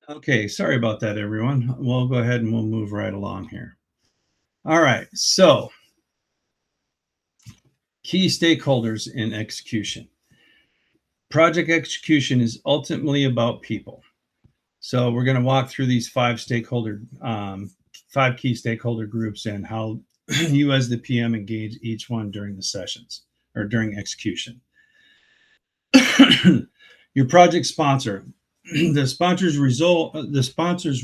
Okay, sorry about that, everyone. We'll go ahead and we'll move right along here. All right, so key stakeholders in execution. Project execution is ultimately about people. So we're going to walk through these five key stakeholder groups and how you as the PM engage each one during the sessions or during execution. Your project sponsor. The sponsor's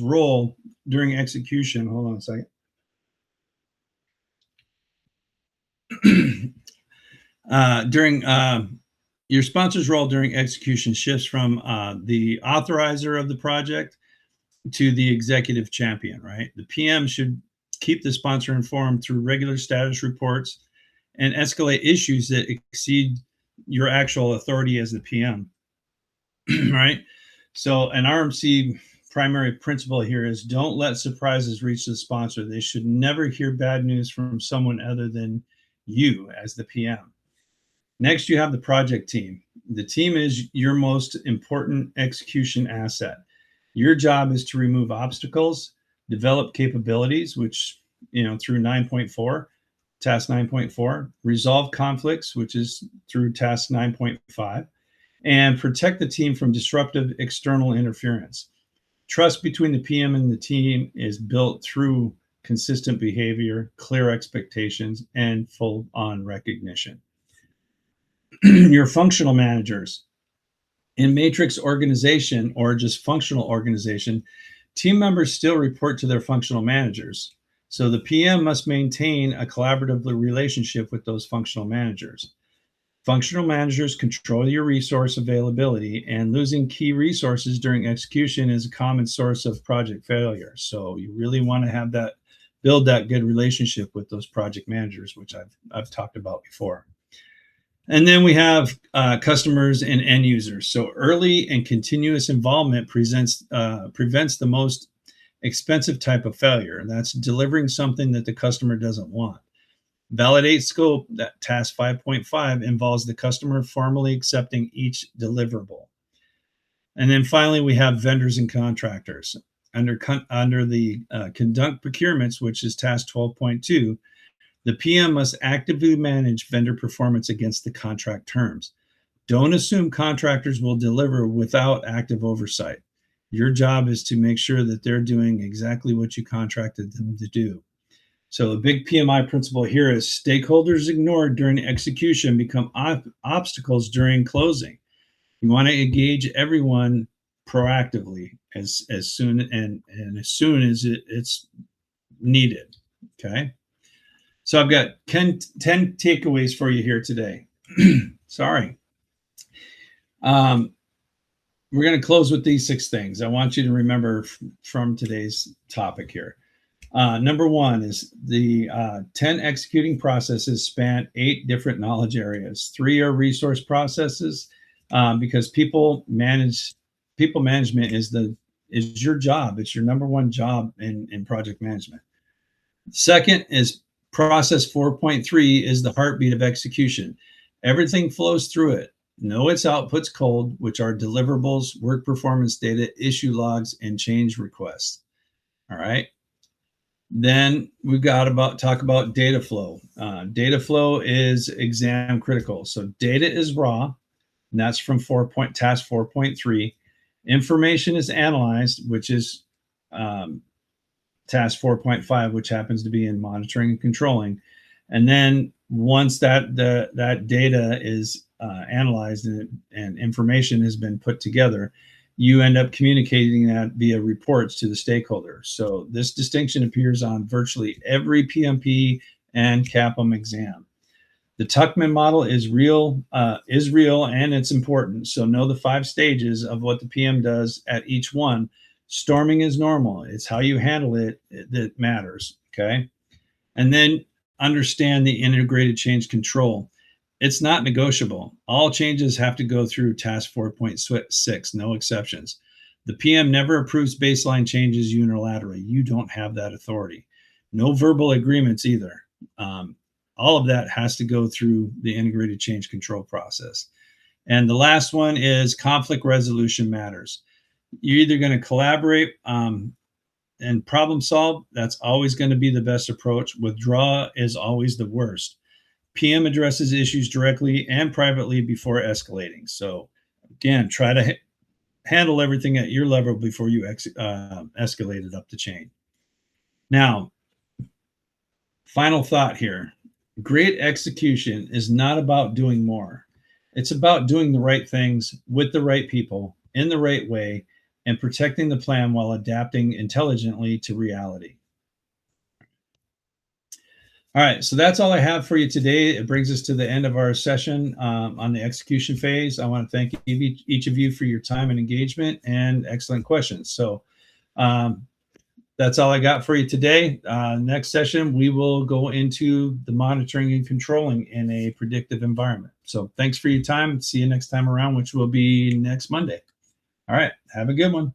role during execution. Hold on a second. Your sponsor's role during execution shifts from the authorizer of the project to the executive champion, right? The PM should keep the sponsor informed through regular status reports and escalate issues that exceed your actual authority as the PM, right? So an RMC primary principle here is don't let surprises reach the sponsor. They should never hear bad news from someone other than you as the PM. Next, you have the project team. The team is your most important execution asset. Your job is to remove obstacles, develop capabilities, which, through 9.4, task 9.4, resolve conflicts, which is through task 9.5, and protect the team from disruptive external interference. Trust between the PM and the team is built through consistent behavior, clear expectations, and full-on recognition. Your functional managers. In matrix organization or just functional organization, team members still report to their functional managers. So the PM must maintain a collaborative relationship with those functional managers. Functional managers control your resource availability, and losing key resources during execution is a common source of project failure. So you really want to build that good relationship with those project managers, which I've talked about before. And then we have customers and end users. So early and continuous involvement prevents the most expensive type of failure, and that's delivering something that the customer doesn't want. Validate scope, that task 5.5 involves the customer formally accepting each deliverable. And then finally, we have vendors and contractors. Under the conduct procurements, which is task 12.2, the PM must actively manage vendor performance against the contract terms. Don't assume contractors will deliver without active oversight. Your job is to make sure that they're doing exactly what you contracted them to do. So the big PMI principle here is stakeholders ignored during execution become obstacles during closing. You want to engage everyone proactively as soon as soon as it's needed. Okay. So I've got 10 takeaways for you here today. Sorry. We're going to close with these 6 things I want you to remember from today's topic here. Number 1 is the 10 executing processes span 8 different knowledge areas. 3 are resource processes, because people management is your job. It's your number 1 job in project management. Second is process 4.3 is the heartbeat of execution. Everything flows through it. Know its outputs cold, which are deliverables, work performance data, issue logs, and change requests. All right. Then we've got talk about data flow. Data flow is exam critical. So data is raw, and that's from task 4.3. Information is analyzed, which is task 4.5, which happens to be in monitoring and controlling. And then once that data is analyzed and information has been put together, you end up communicating that via reports to the stakeholders. So this distinction appears on virtually every PMP and CAPM exam. The Tuckman model is real and it's important. So know the 5 stages of what the PM does at each one. Storming is normal. It's how you handle it that matters. Okay. And then understand the integrated change control. It's not negotiable. All changes have to go through task 4.6, no exceptions. The PM never approves baseline changes unilaterally. You don't have that authority. No verbal agreements either. All of that has to go through the integrated change control process. And the last one is conflict resolution matters. You're either going to collaborate and problem solve. That's always going to be the best approach. Withdraw is always the worst. PM addresses issues directly and privately before escalating. So again, try to handle everything at your level before you escalate it up the chain. Now, final thought here. Great execution is not about doing more. It's about doing the right things with the right people in the right way and protecting the plan while adapting intelligently to reality. All right, so that's all I have for you today. It brings us to the end of our session on the execution phase. I want to thank each of you for your time and engagement and excellent questions. So that's all I got for you today. Next session, we will go into the monitoring and controlling in a predictive environment. So thanks for your time. See you next time around, which will be next Monday. All right, have a good one.